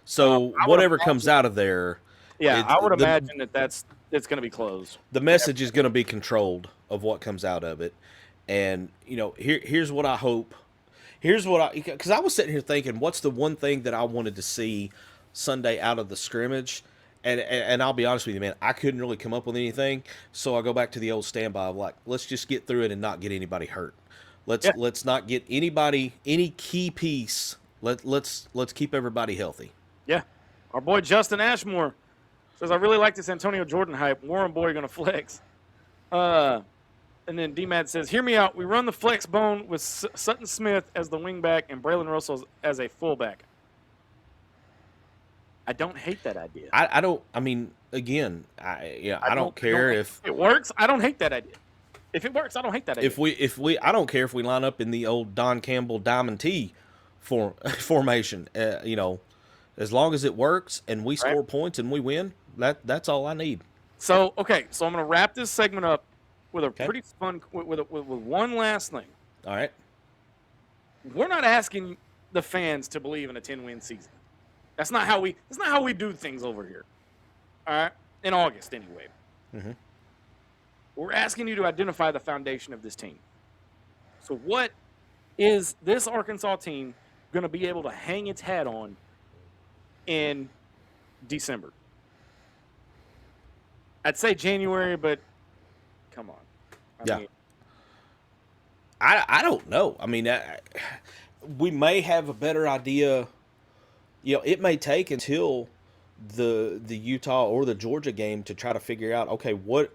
So whatever comes out of there, Yeah, I would imagine it's going to be closed. the message is going to be controlled of what comes out of it. And here's what I hope. Because I was sitting here thinking, what's the one thing that I wanted to see Sunday out of the scrimmage? And I'll be honest with you, man, I couldn't really come up with anything. So I go back to the old standby of like, let's just get through it and not get anybody hurt. Let's not get any key piece. Let's keep everybody healthy. Yeah. Our boy Justin Ashmore says, I really like this Antonio Jordan hype. Warren Boy going to flex. And then D-Mad says, hear me out. We run the flex bone with Sutton Smith as the wingback and Braylon Russell as a fullback. I don't hate that idea. I don't. I mean, again, I don't care if it works. I don't hate that idea. If it works, I don't hate that idea. I don't care if we line up in the old Don Campbell Diamond T formation. As long as it works and we score points and we win, that's all I need. So I'm going to wrap this segment up with a pretty fun with one last thing. All right. We're not asking the fans to believe in a 10-win season. That's not how we do things over here. All right? In August, anyway. Mm-hmm. We're asking you to identify the foundation of this team. So what is this Arkansas team going to be able to hang its hat on in December? I'd say January, but come on. I mean, I don't know. I mean, we may have a better idea. It may take until the Utah or the Georgia game to try to figure out, okay, what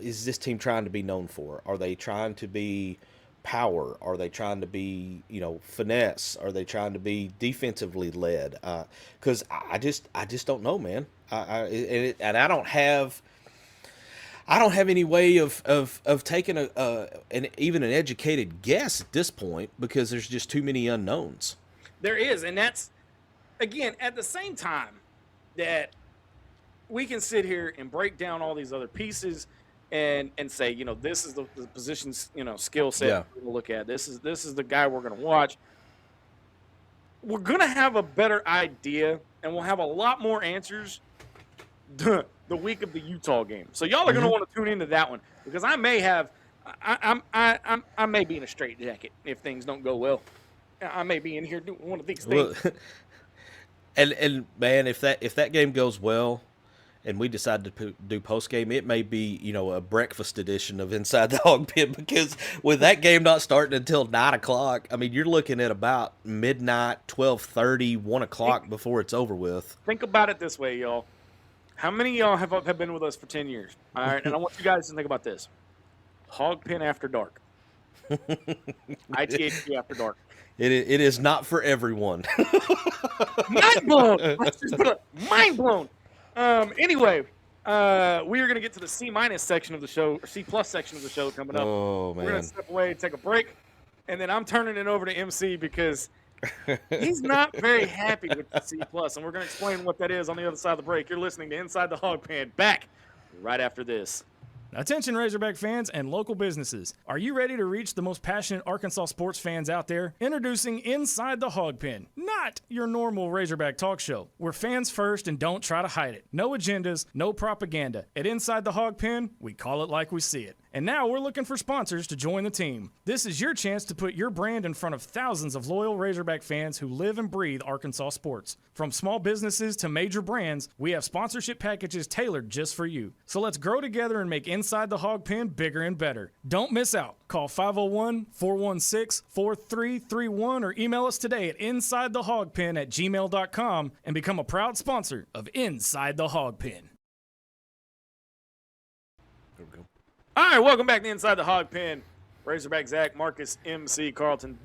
is this team trying to be known for? Are they trying to be power? Are they trying to be, finesse? Are they trying to be defensively led? Because I just don't know, man. And I don't have any way of taking even an educated guess at this point because there's just too many unknowns. There is, and that's, again, at the same time that we can sit here and break down all these other pieces and say, this is the position's, skill set we're going to look at. This is the guy we're going to watch. We're going to have a better idea, and we'll have a lot more answers the week of the Utah game. So y'all are going to want to tune into that one because I may be in a straight jacket if things don't go well. I may be in here doing one of these things. Well, and man, if that game goes well, and we decide to do post game, it may be a breakfast edition of Inside the Hog Pen because with that game not starting until 9:00, I mean you're looking at about midnight, 12:30, 1:00 before it's over with. Think about it this way, y'all. How many of y'all have been with us for 10 years? All right, and I want you guys to think about this. Hog Pen After Dark. ITHQ After Dark. It is not for everyone. Mind blown. Let's just put mind blown. Anyway, we are going to get to the C- section of the show, or C+ section of the show coming up. Oh, We're going man. to step away and take a break, and then I'm turning it over to MC because he's not very happy with the C+, and we're going to explain what that is on the other side of the break. You're listening to Inside the Hog Pen. Back right after this. Attention Razorback fans and local businesses. Are you ready to reach the most passionate Arkansas sports fans out there? Introducing Inside the Hog Pen, not your normal Razorback talk show. We're fans first and don't try to hide it. No agendas, no propaganda. At Inside the Hog Pen, we call it like we see it. And now we're looking for sponsors to join the team. This is your chance to put your brand in front of thousands of loyal Razorback fans who live and breathe Arkansas sports. From small businesses to major brands, we have sponsorship packages tailored just for you. So let's grow together and make Inside the Hog Pen bigger and better. Don't miss out. Call 501-416-4331 or email us today at insidethehogpen@gmail.com and become a proud sponsor of Inside the Hog Pen. There we go. All right, welcome back to Inside the Hog Pen. Razorback Zach, Marcus, MC, Carlton,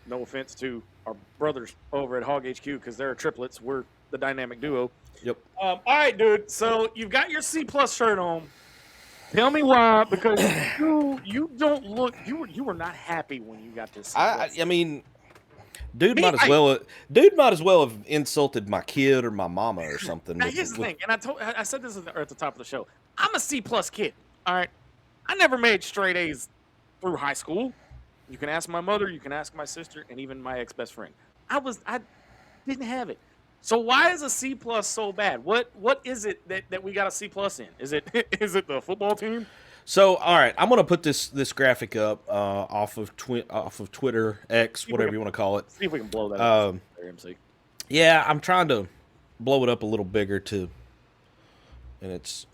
no offense to our brothers over at Hawg HQ because they're triplets. We're the dynamic duo. Yep. All right, dude. So you've got your C+ shirt on. Tell me why, because you don't look. You were not happy when you got this. C+. I mean, dude might as well have insulted my kid or my mama or something. Now here's the thing, and I said this at the top of the show. I'm a C+ kid. All right, I never made straight A's through high school. You can ask my mother, you can ask my sister, and even my ex-best friend. I didn't have it. So why is a C+ so bad? What is it that we got a C+ in? Is it the football team? So, all right, I'm gonna put this graphic up off of Twitter, X, whatever you want to call it. See if we can blow that up. There, MC. Yeah, I'm trying to blow it up a little bigger too. And it's,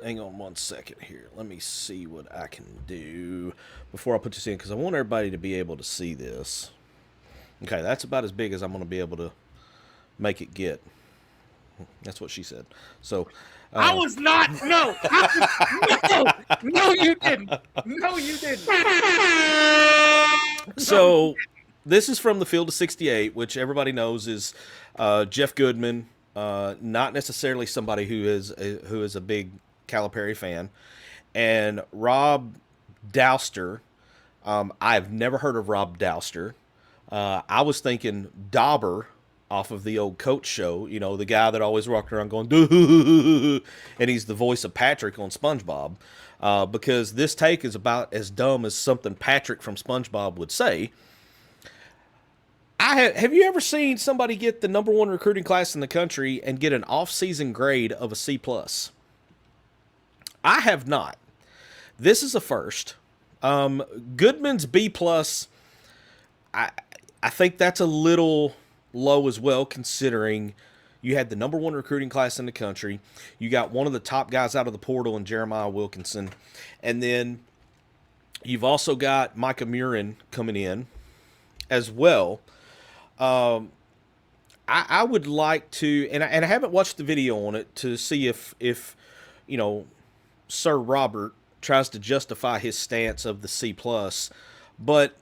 hang on one second here. Let me see what I can do before I put this in because I want everybody to be able to see this. Okay, that's about as big as I'm gonna be able to make it get. That's what she said. So I was not. No, you didn't. No, you didn't. So this is from the Field of 68, which everybody knows is Jeff Goodman, not necessarily somebody who is a big Calipari fan, and Rob Douster. I've never heard of Rob Douster. I was thinking Dauber off of the old Coach show, you know, the guy that always walked around going, doo, and he's the voice of Patrick on SpongeBob, because this take is about as dumb as something Patrick from SpongeBob would say. Have you ever seen somebody get the #1 recruiting class in the country and get an off-season grade of a C+? I have not. This is a first. Goodman's B+, I think that's a little low as well, considering you had the #1 recruiting class in the country. You got one of the top guys out of the portal in Jeremiah Wilkinson. And then you've also got Micah Murin coming in as well. I would like to, and I haven't watched the video on it to see if you know, Sir Robert tries to justify his stance of the C+, but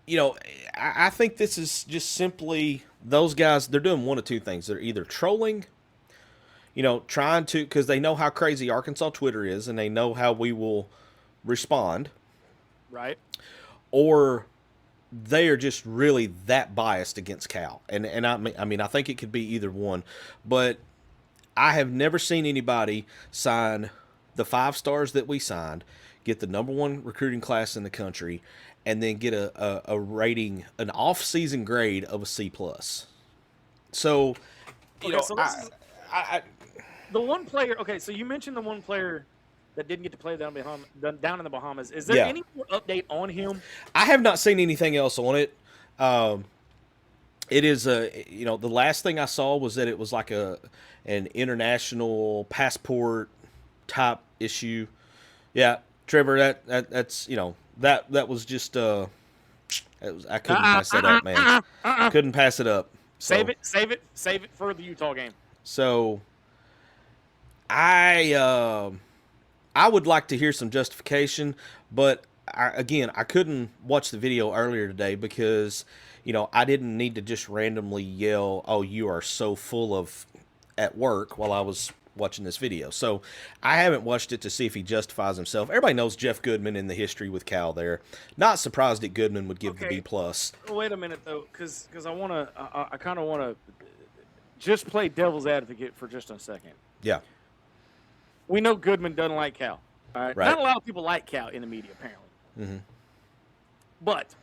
you know, I think this is just simply those guys, they're doing one of two things. They're either trolling, you know, trying to, because they know how crazy Arkansas Twitter is and they know how we will respond. Right. Or they are just really that biased against Cal. And I mean, I think it could be either one. But I have never seen anybody sign the 5 stars that we signed, get the #1 recruiting class in the country, and then get a rating, an off-season grade of a C+. So, you know, so the one player. Okay, so you mentioned the one player that didn't get to play down in the Bahamas. Is there any more update on him? I have not seen anything else on it. It is you know, the last thing I saw was that it was like an international passport type issue. Yeah, Trevor, that's you know. That was just I couldn't pass that up, man. Couldn't pass it up. Save it for the Utah game. So, I would like to hear some justification, but I couldn't watch the video earlier today because, I didn't need to just randomly yell, "Oh, you are so full of," at work while I was watching this video. So I haven't watched it to see if he justifies himself. Everybody knows Jeff Goodman in the history with Cal there. Not surprised that Goodman would give the Okay. B plus. Wait a minute though, because I kind of want to just play devil's advocate for just a second. Yeah. We know Goodman doesn't like Cal. All right. Right. Not a lot of people like Cal in the media, apparently. Mm-hmm. But,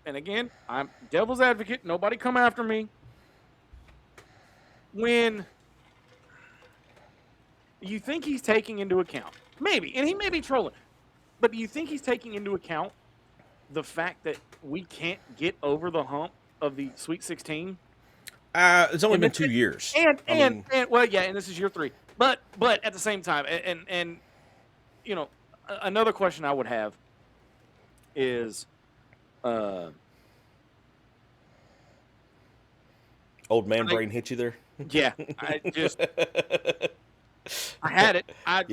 and again, I'm devil's advocate. Nobody come after me. When you think he's taking into account, maybe, and he may be trolling, but do you think he's taking into account the fact that we can't get over the hump of the Sweet 16? It's only been 2 years. And well, yeah, and this is year 3. But at the same time, and another question I would have is, Old man brain hit you there? yeah, I had it. I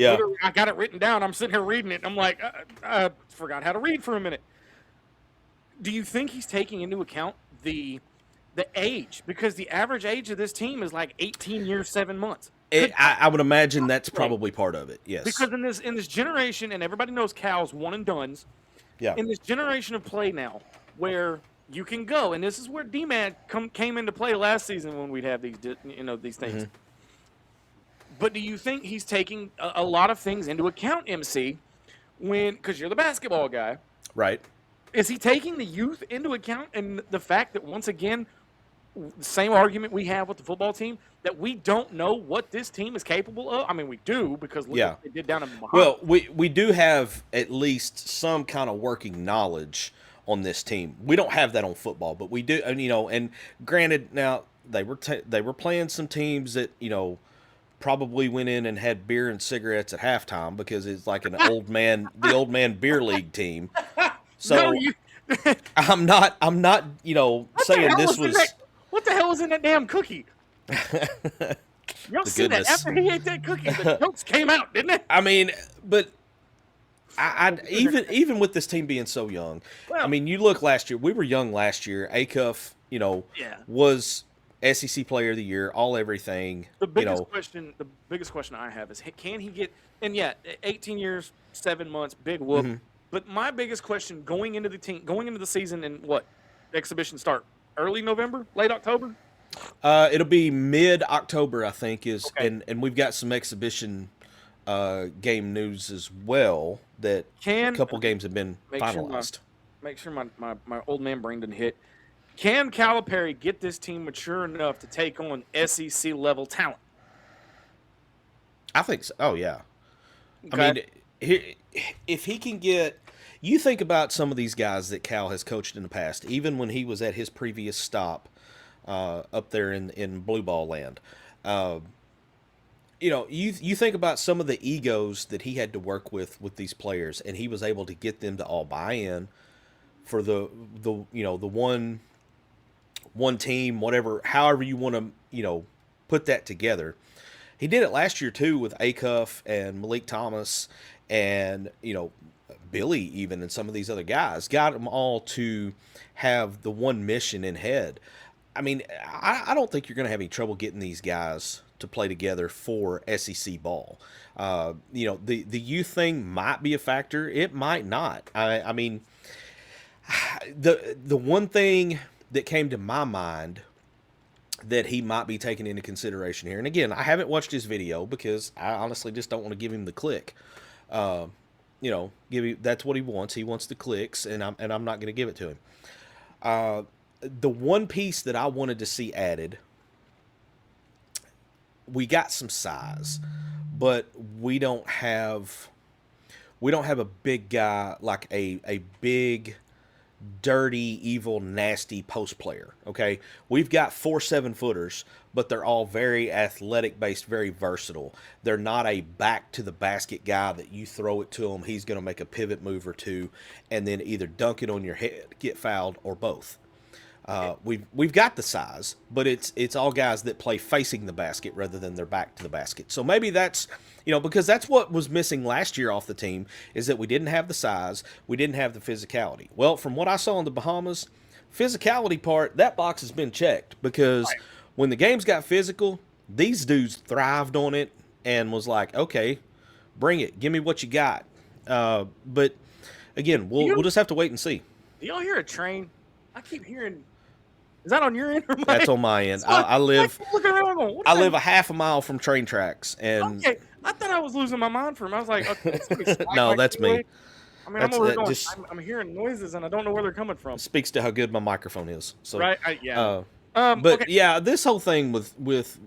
got it written down. I'm sitting here reading it. And I'm like, I forgot how to read for a minute. Do you think he's taking into account the age? Because the average age of this team is like 18 years, 7 months. I would imagine that's probably part of it. Yes. Because in this generation, and everybody knows Cal's one and dones. Yeah. In this generation of play now, where you can go, and this is where D-Man came into play last season when we'd have these things. Mhm. But do you think he's taking a lot of things into account, MC, because you're the basketball guy? Right. Is he taking the youth into account, and the fact that, once again, the same argument we have with the football team, that we don't know what this team is capable of? I mean, we do, because look what they did down in Muhammad. Well, we do have at least some kind of working knowledge on this team. We don't have that on football, but we do, and granted, now they were playing some teams that, probably went in and had beer and cigarettes at halftime because it's like the old man beer league teime. So I'm not saying this was. What the hell was in that damn cookie? Y'all see that after he ate that cookie, the jokes came out, didn't it? I mean, but even with this team being so young, I mean, you look last year. We were young last year. Acuff, was SEC Player of the Year, all everything. The biggest question I have is, can he get? And 18 years, 7 months, big whoop. Mm-hmm. But my biggest question going into the season, and what exhibition start? Early November, late October. It'll be mid-October, I think, okay. and we've got some exhibition game news as well. That a couple games have been finalized. Make sure my old man brain didn't hit. Can Calipari get this team mature enough to take on SEC level talent? I think so. Oh yeah. Okay. I mean, if he can get. You think about some of these guys that Cal has coached in the past, even when he was at his previous stop up there in Blue Ball land. You think about some of the egos that he had to work with these players, and he was able to get them to all buy in for the one team, whatever, however you want to put that together. He did it last year too with Acuff and Malik Thomas and Billy, even, and some of these other guys, got them all to have the one mission in head. I mean, I don't think you're going to have any trouble getting these guys to play together for SEC ball. The youth thing might be a factor. It might not. I mean, the one thing that came to my mind that he might be taking into consideration here, and again, I haven't watched his video because I honestly just don't want to give him the click. That's what he wants. He wants the clicks, and I'm not going to give it to him. The one piece that I wanted to see added, we got some size, but we don't have a big guy, like a big, dirty, evil, nasty post player. Okay, we've got 4 7-footers, but they're all very athletic based, very versatile. They're not a back to the basket guy that you throw it to him, he's going to make a pivot move or two and then either dunk it on your head, get fouled, or both. We've got the size, but it's all guys that play facing the basket rather than their back to the basket. So maybe that's, because that's what was missing last year off the team, is that we didn't have the size, we didn't have the physicality. Well, from what I saw in the Bahamas, physicality part, that box has been checked, because when the games got physical, these dudes thrived on it and was like, okay, bring it, give me what you got. But again, we'll just have to wait and see. Do y'all hear a train? I keep hearing. Is that on your end or mine? That's on my end. I live a half a mile from train tracks, and okay, I thought I was losing my mind for him. I was like, okay, no, that's me. I mean, I'm over here going, I'm hearing noises and I don't know where they're coming from. Speaks to how good my microphone is. So, right? Yeah. But okay. yeah, this whole thing with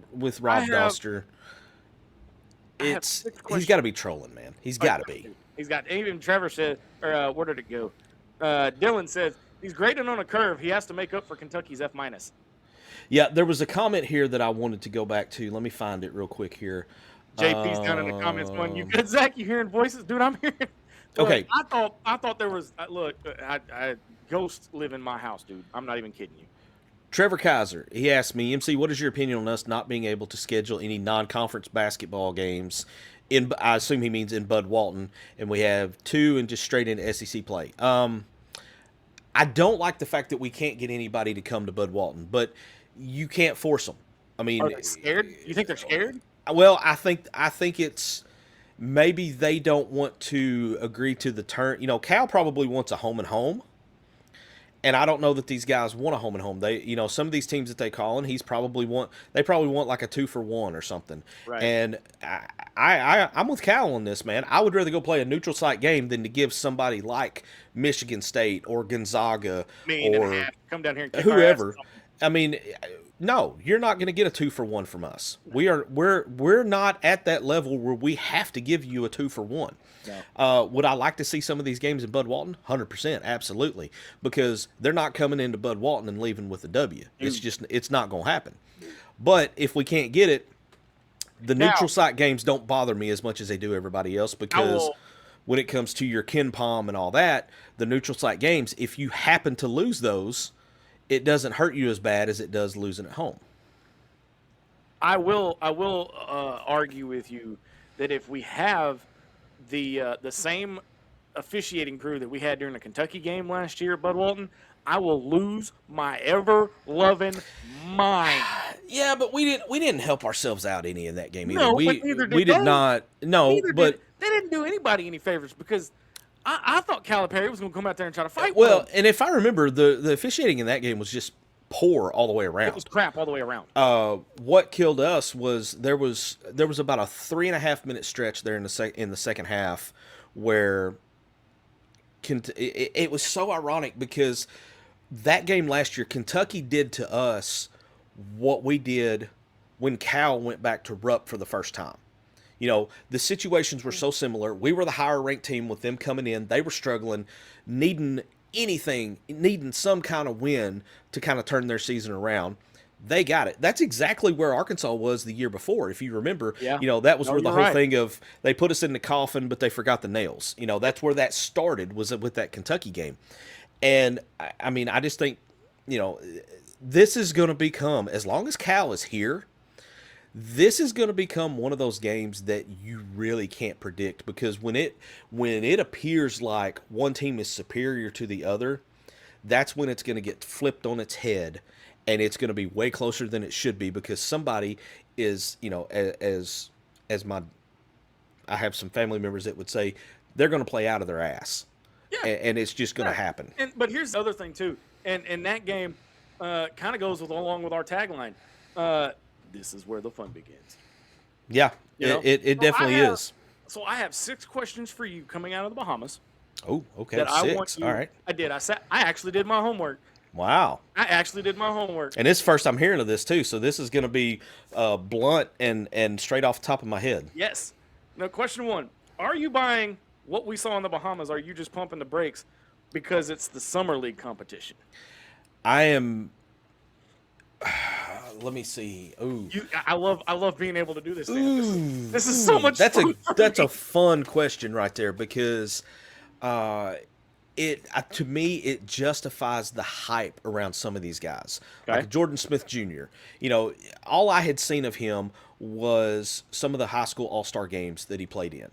Rob Doster, he's got to be trolling, man. He's got to be. He's got. Even Trevor said, or where did it go? Dylan says. He's grading on a curve. He has to make up for Kentucky's F-. Yeah, there was a comment here that I wanted to go back to. Let me find it real quick here. JP's down in the comments going, "You good, Zach? You hearing voices, dude? I'm hearing." Look, okay. I thought there was. Look, I ghosts live in my house, dude. I'm not even kidding you. Trevor Kaiser, he asked me, MC, what is your opinion on us not being able to schedule any non-conference basketball games? I assume he means in Bud Walton, and we have 2 and just straight into SEC play. I don't like the fact that we can't get anybody to come to Bud Walton, but you can't force them. I mean, are they scared? You think they're scared? Well, I think it's maybe they don't want to agree to the term. Cal probably wants a home and home, and I don't know that these guys want a home and home. They, some of these teams that they call in, they probably want like a 2-for-1 or something. Right. And I'm with Cal on this, man. I would rather go play a neutral site game than to give somebody like Michigan State or Gonzaga or come down here and kick whoever. I mean, no, you're not going to get a 2-for-1 from us. We're not at that level where we have to give you a 2-for-1. No. Would I like to see some of these games in Bud Walton? 100%, absolutely, because they're not coming into Bud Walton and leaving with a W. It's not going to happen. But if we can't get it, the neutral site games don't bother me as much as they do everybody else, because when it comes to your Ken Palm and all that, the neutral site games, if you happen to lose those, it doesn't hurt you as bad as it does losing at home. I will argue with you that if we have the same officiating crew that we had during the Kentucky game last year at Bud Walton, I will lose my ever-loving mind. Yeah, but we didn't help ourselves out any in that game either. No, we did not. No, but they didn't do anybody any favors, because I thought Calipari was going to come out there and try to fight. Well, and if I remember, the officiating in that game was just poor all the way around. It was crap all the way around. What killed us was there was about a 3.5-minute stretch there in the second half where it was so ironic, because that game last year, Kentucky did to us what we did when Cal went back to Rupp for the first time. The situations were so similar. We were the higher ranked team with them coming in. They were struggling, needing some kind of win to kind of turn their season around. They got it. That's exactly where Arkansas was the year before, if you remember. Yeah. That was where the whole thing of they put us in the coffin, but they forgot the nails. That's where that started, was with that Kentucky game. And, I mean, I just think, this is going to become, as long as Cal is here, this is going to become one of those games that you really can't predict, because when it appears like one team is superior to the other, that's when it's going to get flipped on its head, and it's going to be way closer than it should be, because somebody is, as I have some family members that would say, they're going to play out of their ass. Yeah. And it's just going to happen. But here's the other thing too, and that game kind of goes along with our tagline. This is where the fun begins. Yeah, it definitely is. So I have 6 questions for you coming out of the Bahamas. Oh, okay. That 6. I want you, all right. I did. I actually did my homework. Wow. I actually did my homework. And it's first I'm hearing of this too, so this is going to be blunt and straight off the top of my head. Yes. Now, question 1: are you buying what we saw in the Bahamas? Are you just pumping the brakes because it's the summer league competition? I am. Let me see. Ooh. I love being able to do this. This is so much. That's a fun question right there, because to me, it justifies the hype around some of these guys, Okay. like Jordan Smith Jr. You know, all I had seen of him was some of the high school all-star games that he played in.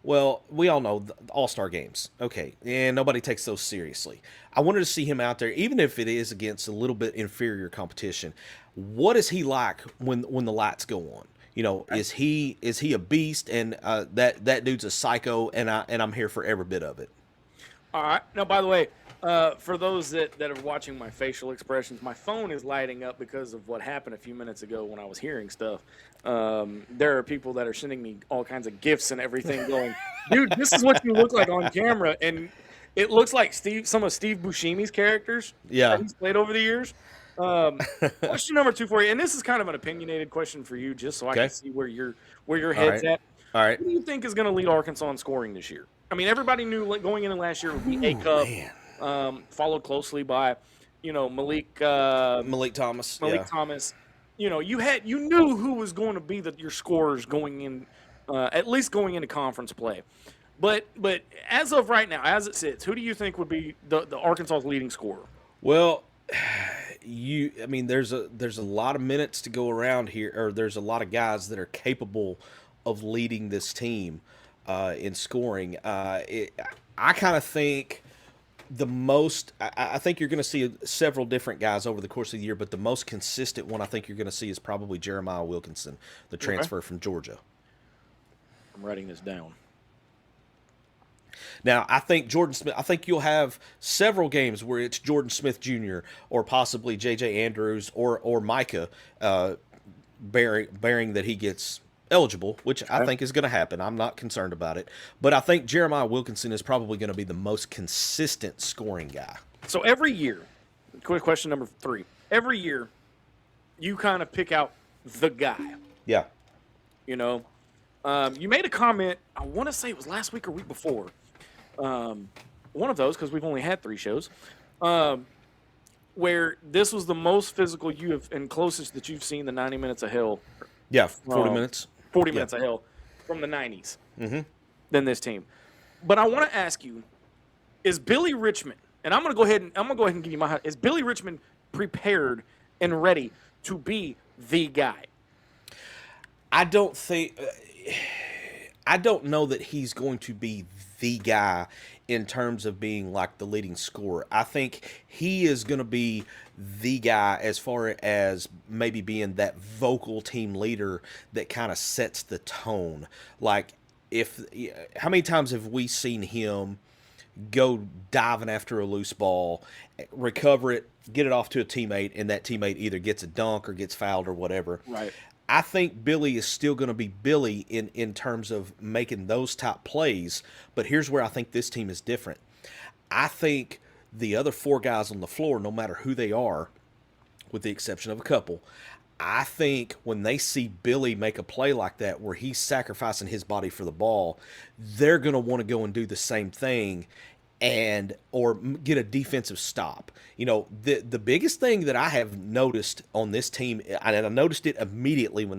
Well, we all know the all-star games, okay, and nobody takes those seriously. I wanted to see him out there, even if it is against a little bit inferior competition. What is he like when the lights go on? You know, is he a beast? And that dude's a psycho, and I'm here for every bit of it. All right. Now, by the way, for those that are watching my facial expressions, my phone is lighting up because of what happened a few minutes ago when I was hearing stuff. There are people that are sending me all kinds of gifts and everything going, dude, this is what you look like on camera. And it looks like some of Steve Buscemi's characters that he's played over the years. Question number 2 for you, and this is kind of an opinionated question for you, just so I can see where your head's at. All right. Who do you think is going to lead Arkansas in scoring this year? I mean, everybody knew going into last year would be A-Cup, followed closely by, Malik Thomas. Thomas. You knew who was going to be your scorers going in, at least going into conference play. But as of right now, as it sits, who do you think would be the Arkansas's leading scorer? Well, there's a lot of minutes to go around here, or there's a lot of guys that are capable of leading this team in scoring. I kind of think I think you're going to see several different guys over the course of the year, but the most consistent one I think you're going to see is probably Jeremiah Wilkinson, the transfer from Georgia. I'm writing this down. Now, I think you'll have several games where it's Jordan Smith Jr. or possibly J.J. Andrews or Micah, bearing that he gets eligible, which I think is going to happen. I'm not concerned about it. But I think Jeremiah Wilkinson is probably going to be the most consistent scoring guy. So every year, quick question number 3, every year you kind of pick out the guy. Yeah. You made a comment, I want to say it was last week or week before. One of those, because we've only had 3 shows, where this was the most physical you have and closest that you've seen the 90 minutes of hell. Yeah, 40 minutes. 40 minutes of hell from the 90s than this team. But I want to ask you, is Billy Richmond, and I'm going to go ahead and give you my, is Billy Richmond prepared and ready to be the guy? I don't know that he's going to be the guy in terms of being like the leading scorer. I think he is going to be the guy as far as maybe being that vocal team leader that kind of sets the tone. Like, how many times have we seen him go diving after a loose ball, recover it, get it off to a teammate, and that teammate either gets a dunk or gets fouled or whatever. Right. I think Billy is still going to be Billy in terms of making those top plays, but here's where I think this team is different. I think the other 4 guys on the floor, no matter who they are, with the exception of a couple, I think when they see Billy make a play like that where he's sacrificing his body for the ball, they're going to want to go and do the same thing or get a defensive stop. The biggest thing that I have noticed on this team, and I noticed it immediately when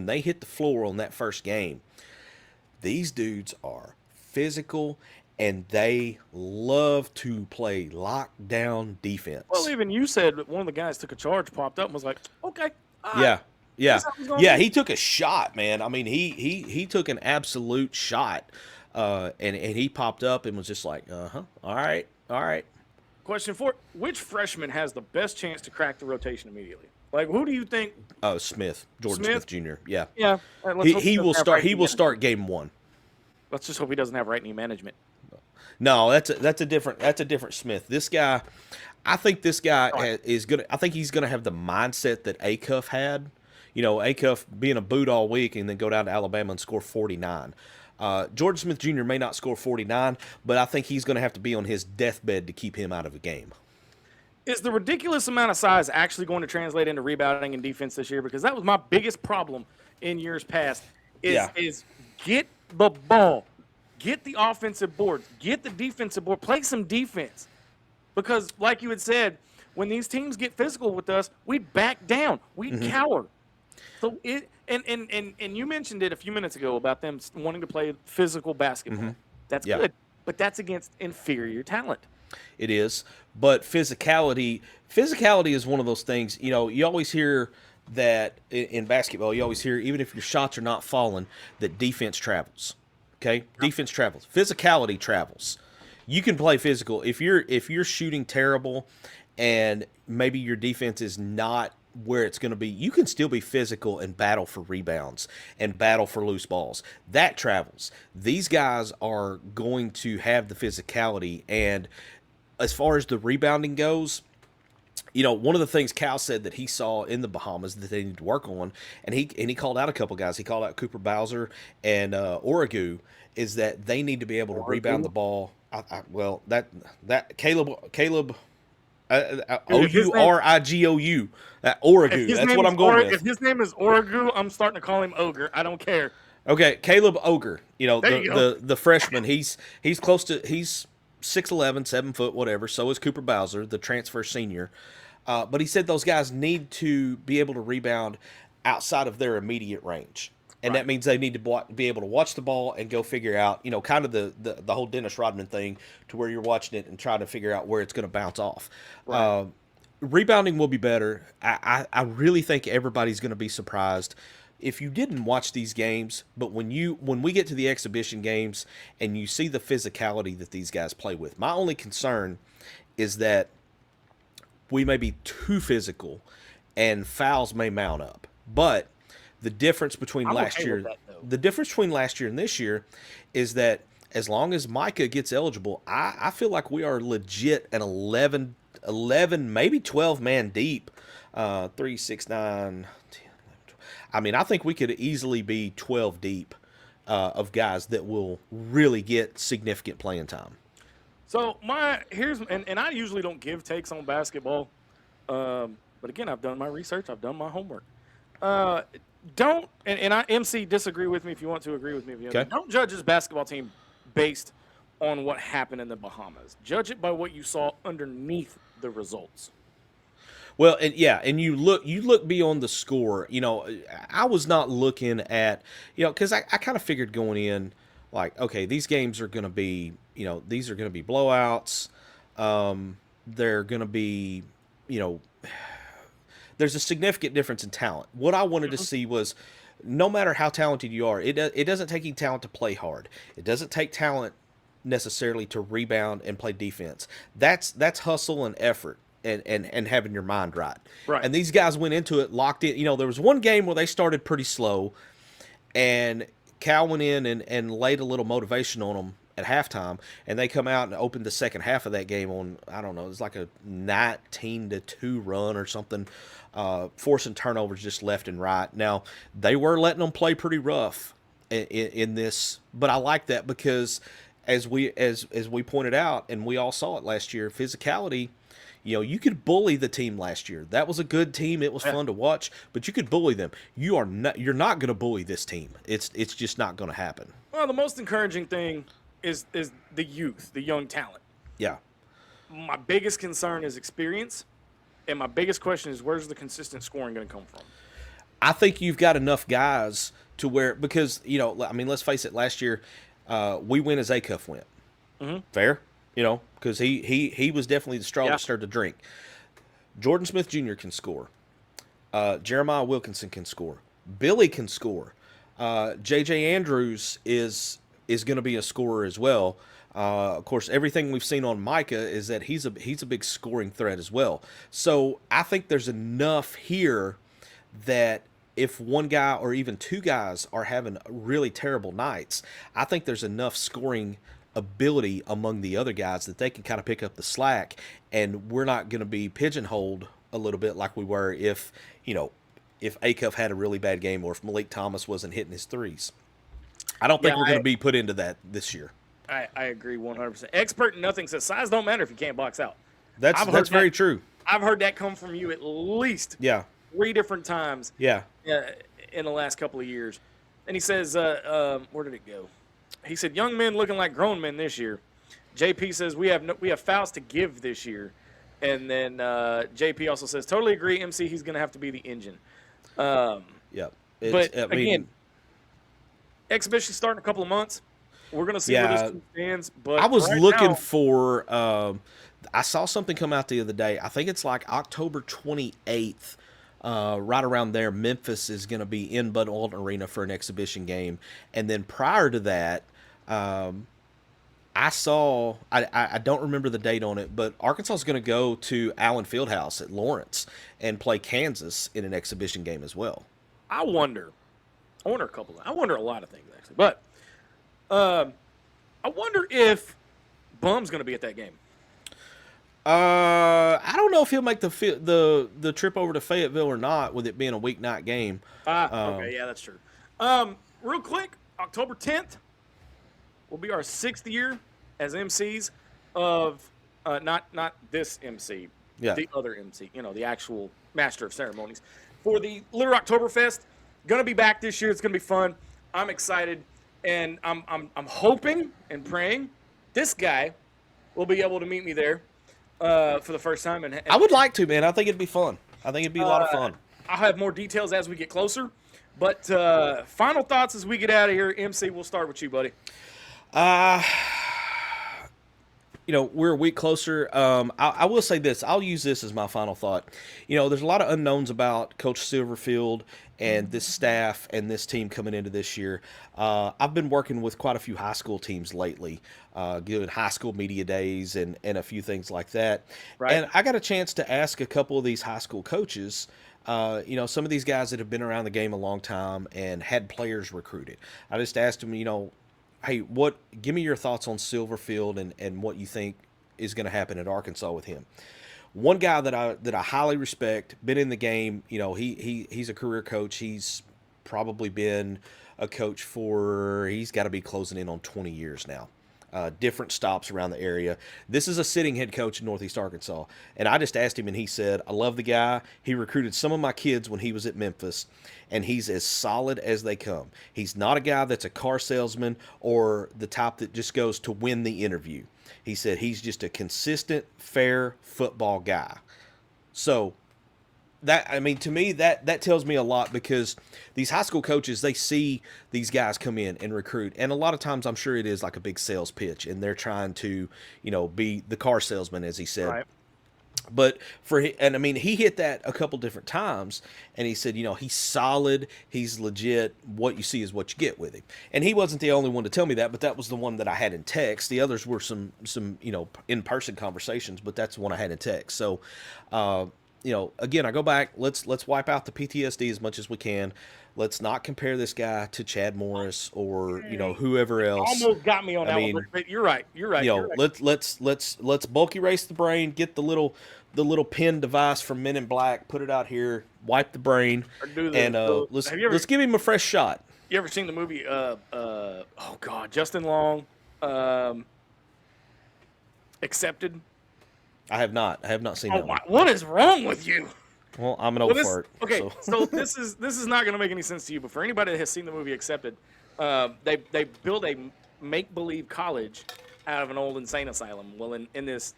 they hit the floor on that first game, these dudes are physical and they love to play lockdown defense. Well, even you said that one of the guys took a charge, popped up, and was like, okay. Yeah. He took a shot, man. I mean, he took an absolute shot. And he popped up and was just like, all right. Question 4, which freshman has the best chance to crack the rotation immediately? Like, who do you think? Oh, Jordan Smith Jr. Yeah. Yeah. He will start. He will start game 1. Let's just hope he doesn't have right knee management. No, that's a different Smith. This guy, I think this guy is gonna. I think he's gonna have the mindset that Acuff had. Acuff being a boot all week and then go down to Alabama and score 49. Jordan Smith Jr. may not score 49, but I think he's going to have to be on his deathbed to keep him out of a game. Is the ridiculous amount of size actually going to translate into rebounding and defense this year? Because that was my biggest problem in years past. Is get the ball, get the offensive boards, get the defensive board, play some defense. Because, like you had said, when these teams get physical with us, we back down, we cower. So and you mentioned it a few minutes ago about them wanting to play physical basketball. That's good, but that's against inferior talent. It is, but physicality is one of those things. You know, you always hear that in basketball. You always hear, even if your shots are not falling, that defense travels. Okay, defense travels. Physicality travels. You can play physical if you're shooting terrible, and maybe your defense is not where it's going to be. You can still be physical and battle for rebounds and battle for loose balls. That travels. These guys are going to have the physicality, and as far as the rebounding goes, you know, one of the things Cal said that he saw in the Bahamas that they need to work on, and he called out a couple guys. He called out Cooper Bowser and Origu, is that they need to be able to rebound the ball. Caleb Ourigou, Origu. That's what I'm going with. If his name is Origu, I'm starting to call him Ogre. I don't care. Okay, Caleb Ogre. You know, There you go. the freshman. He's 6'11", 7 foot, whatever. So is Cooper Bowser, the transfer senior. But he said those guys need to be able to rebound outside of their immediate range. And that means they need to be able to watch the ball and go figure out, you know, kind of the whole Dennis Rodman thing, to where you're watching it and trying to figure out where it's going to bounce off. Right. Rebounding will be better. I really think everybody's going to be surprised if you didn't watch these games. But when we get to the exhibition games and you see the physicality that these guys play with, my only concern is that we may be too physical and fouls may mount up. But the difference between last year and this year is that as long as Micah gets eligible, I feel like we are legit an 11, maybe 12 man deep. 3, 6, 9, 10, 11, 12. I mean, I think we could easily be 12 deep of guys that will really get significant playing time. So I usually don't give takes on basketball, but again, I've done my research, I've done my homework. MC, disagree with me if you want to, agree with me if you want to. Don't judge this basketball team based on what happened in the Bahamas. Judge it by what you saw underneath the results. Well, and you look beyond the score. You know, I was not looking at, you know, because I kind of figured going in, like, okay, these games are going to be, you know, these are going to be blowouts. They're going to be, you know, there's a significant difference in talent. What I wanted to see was, no matter how talented you are, it doesn't take any talent to play hard. It doesn't take talent necessarily to rebound and play defense. That's hustle and effort and having your mind right. Right. And these guys went into it locked in. You know, there was one game where they started pretty slow, and Cal went in and laid a little motivation on them at halftime, and they come out and opened the second half of that game on, I don't know, it was like a 19-2 run or something, forcing turnovers just left and right. Now, they were letting them play pretty rough in this, but I like that because as we pointed out, and we all saw it last year, physicality. You know, you could bully the team last year. That was a good team. It was fun to watch, but you could bully them. You're not going to bully this team. It's just not going to happen. Well, the most encouraging thing is the youth, the young talent. Yeah. My biggest concern is experience, and my biggest question is, where's the consistent scoring going to come from? I think you've got enough guys to where, because, you know, I mean, let's face it, last year we win as Acuff went. Mm-hmm. Fair? You know, because he was definitely the straw that stirred the drink. Jordan Smith Jr. can score. Jeremiah Wilkinson can score. Billy can score. J.J. Andrews is going to be a scorer as well. Of course, everything we've seen on Micah is that he's a big scoring threat as well. So I think there's enough here that if one guy or even two guys are having really terrible nights, I think there's enough scoring ability among the other guys that they can kind of pick up the slack, and we're not going to be pigeonholed a little bit like we were if Acuff had a really bad game or if Malik Thomas wasn't hitting his threes. I don't think we're going to be put into that this year. I agree 100%. Expert in nothing says size don't matter if you can't box out. That's very true. I've heard that come from you at least 3 different times. Yeah. In the last couple of years. And he says, where did it go? He said, young men looking like grown men this year. JP says, we have fouls to give this year. And then JP also says, totally agree, MC, he's going to have to be the engine. Yeah. Again, exhibition starting in a couple of months. We're gonna see where Yeah. this team stands. But I was right looking now, for. I saw something come out the other day. I think it's like October 28th, right around there. Memphis is going to be in Bud Walton Arena for an exhibition game, and then prior to that, I saw. I don't remember the date on it, but Arkansas is going to go to Allen Fieldhouse at Lawrence and play Kansas in an exhibition game as well. I wonder a couple. I wonder a lot of things actually, but I wonder if Bum's going to be at that game. I don't know if he'll make the trip over to Fayetteville or not, with it being a weeknight game. Okay, yeah, that's true. Real quick, October 10th will be our 6th year as MCs of not this MC, Yeah. the other MC, the actual master of ceremonies for the Litter Oktoberfest. Gonna be back this year. It's gonna be fun. I'm excited, and I'm hoping and praying this guy will be able to meet me there for the first time. And I would like to, man. I think it'd be fun. I think it'd be a lot of fun. I'll have more details as we get closer. But final thoughts as we get out of here. MC, we'll start with you, buddy. We're a week closer. I will say this. I'll use this as my final thought. There's a lot of unknowns about Coach Silverfield and this staff and this team coming into this year. I've been working with quite a few high school teams lately, doing high school media days and a few things like that. Right. And I got a chance to ask a couple of these high school coaches, some of these guys that have been around the game a long time and had players recruited. I just asked them, hey, give me your thoughts on Silverfield and what you think is going to happen at Arkansas with him. One guy that I highly respect, been in the game, he's a career coach. He's probably been a coach he's got to be closing in on 20 years now. Different stops around the area. This is a sitting head coach in Northeast Arkansas. And I just asked him, and he said, I love the guy. He recruited some of my kids when he was at Memphis, and he's as solid as they come. He's not a guy that's a car salesman or the type that just goes to win the interview. He said he's just a consistent, fair football guy. So to me, that tells me a lot, because these high school coaches, they see these guys come in and recruit. And a lot of times I'm sure it is like a big sales pitch, and they're trying to, be the car salesman, as he said. Right. But he hit that a couple different times, and he said, he's solid, he's legit. What you see is what you get with him. And he wasn't the only one to tell me that, but that was the one that I had in text. The others were some in-person conversations, but that's the one I had in text. So, again, I go back. Let's wipe out the PTSD as much as we can. Let's not compare this guy to Chad Morris or whoever else. Almost got me on that one. But you're right. You're right. Let's bulk erase the brain. Get the little pen device from Men in Black. Put it out here. Wipe the brain. Let's give him a fresh shot. You ever seen the movie? Justin Long, Accepted. I have not. I have not seen that one. What is wrong with you? Well, I'm an old fart. Okay, so this is not going to make any sense to you, but for anybody that has seen the movie Accepted, they build a make-believe college out of an old insane asylum. Well, in this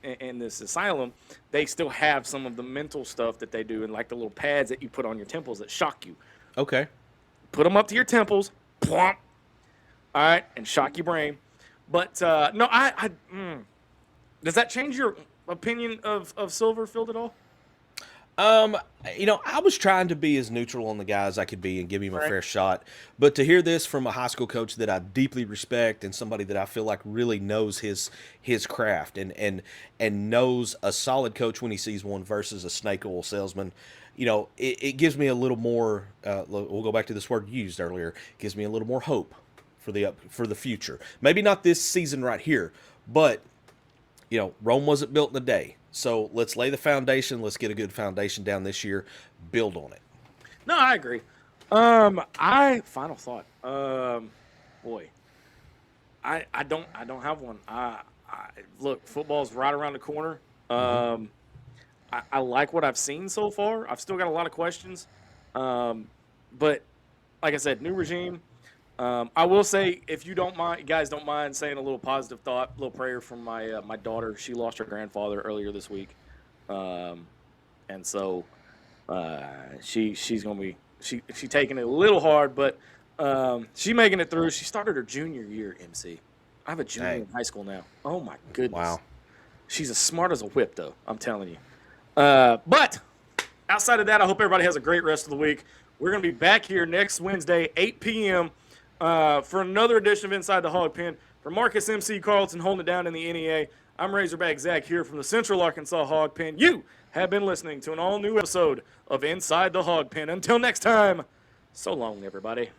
asylum, they still have some of the mental stuff that they do, and like the little pads that you put on your temples that shock you. Okay. Put them up to your temples, plomp, all right, and shock your brain. But no, does that change your opinion of Silverfield at all? I was trying to be as neutral on the guy as I could be and give him a fair shot. But to hear this from a high school coach that I deeply respect and somebody that I feel like really knows his craft and knows a solid coach when he sees one versus a snake oil salesman, it gives me a little more. We'll go back to this word used earlier. It gives me a little more hope for the future. Maybe not this season right here, but Rome wasn't built in a day. So let's lay the foundation. Let's get a good foundation down this year. Build on it. No, I agree. Final thought. Boy, I don't have one. Look, football's right around the corner. I like what I've seen so far. I've still got a lot of questions. But like I said, new regime. I will say, if you guys don't mind saying a little positive thought, a little prayer from my daughter. She lost her grandfather earlier this week, and so she's gonna be she taking it a little hard, but she making it through. She started her junior year, MC. I have a junior Dang. in high school now. Oh, my goodness. Wow. She's as smart as a whip, though. I'm telling you. But outside of that, I hope everybody has a great rest of the week. We're going to be back here next Wednesday, 8 p.m., for another edition of Inside the Hog Pen. For Marcus MC Carlton holding it down in the NEA, I'm Razorback Zach here from the Central Arkansas Hog Pen. You have been listening to an all-new episode of Inside the Hog Pen. Until next time, so long, everybody.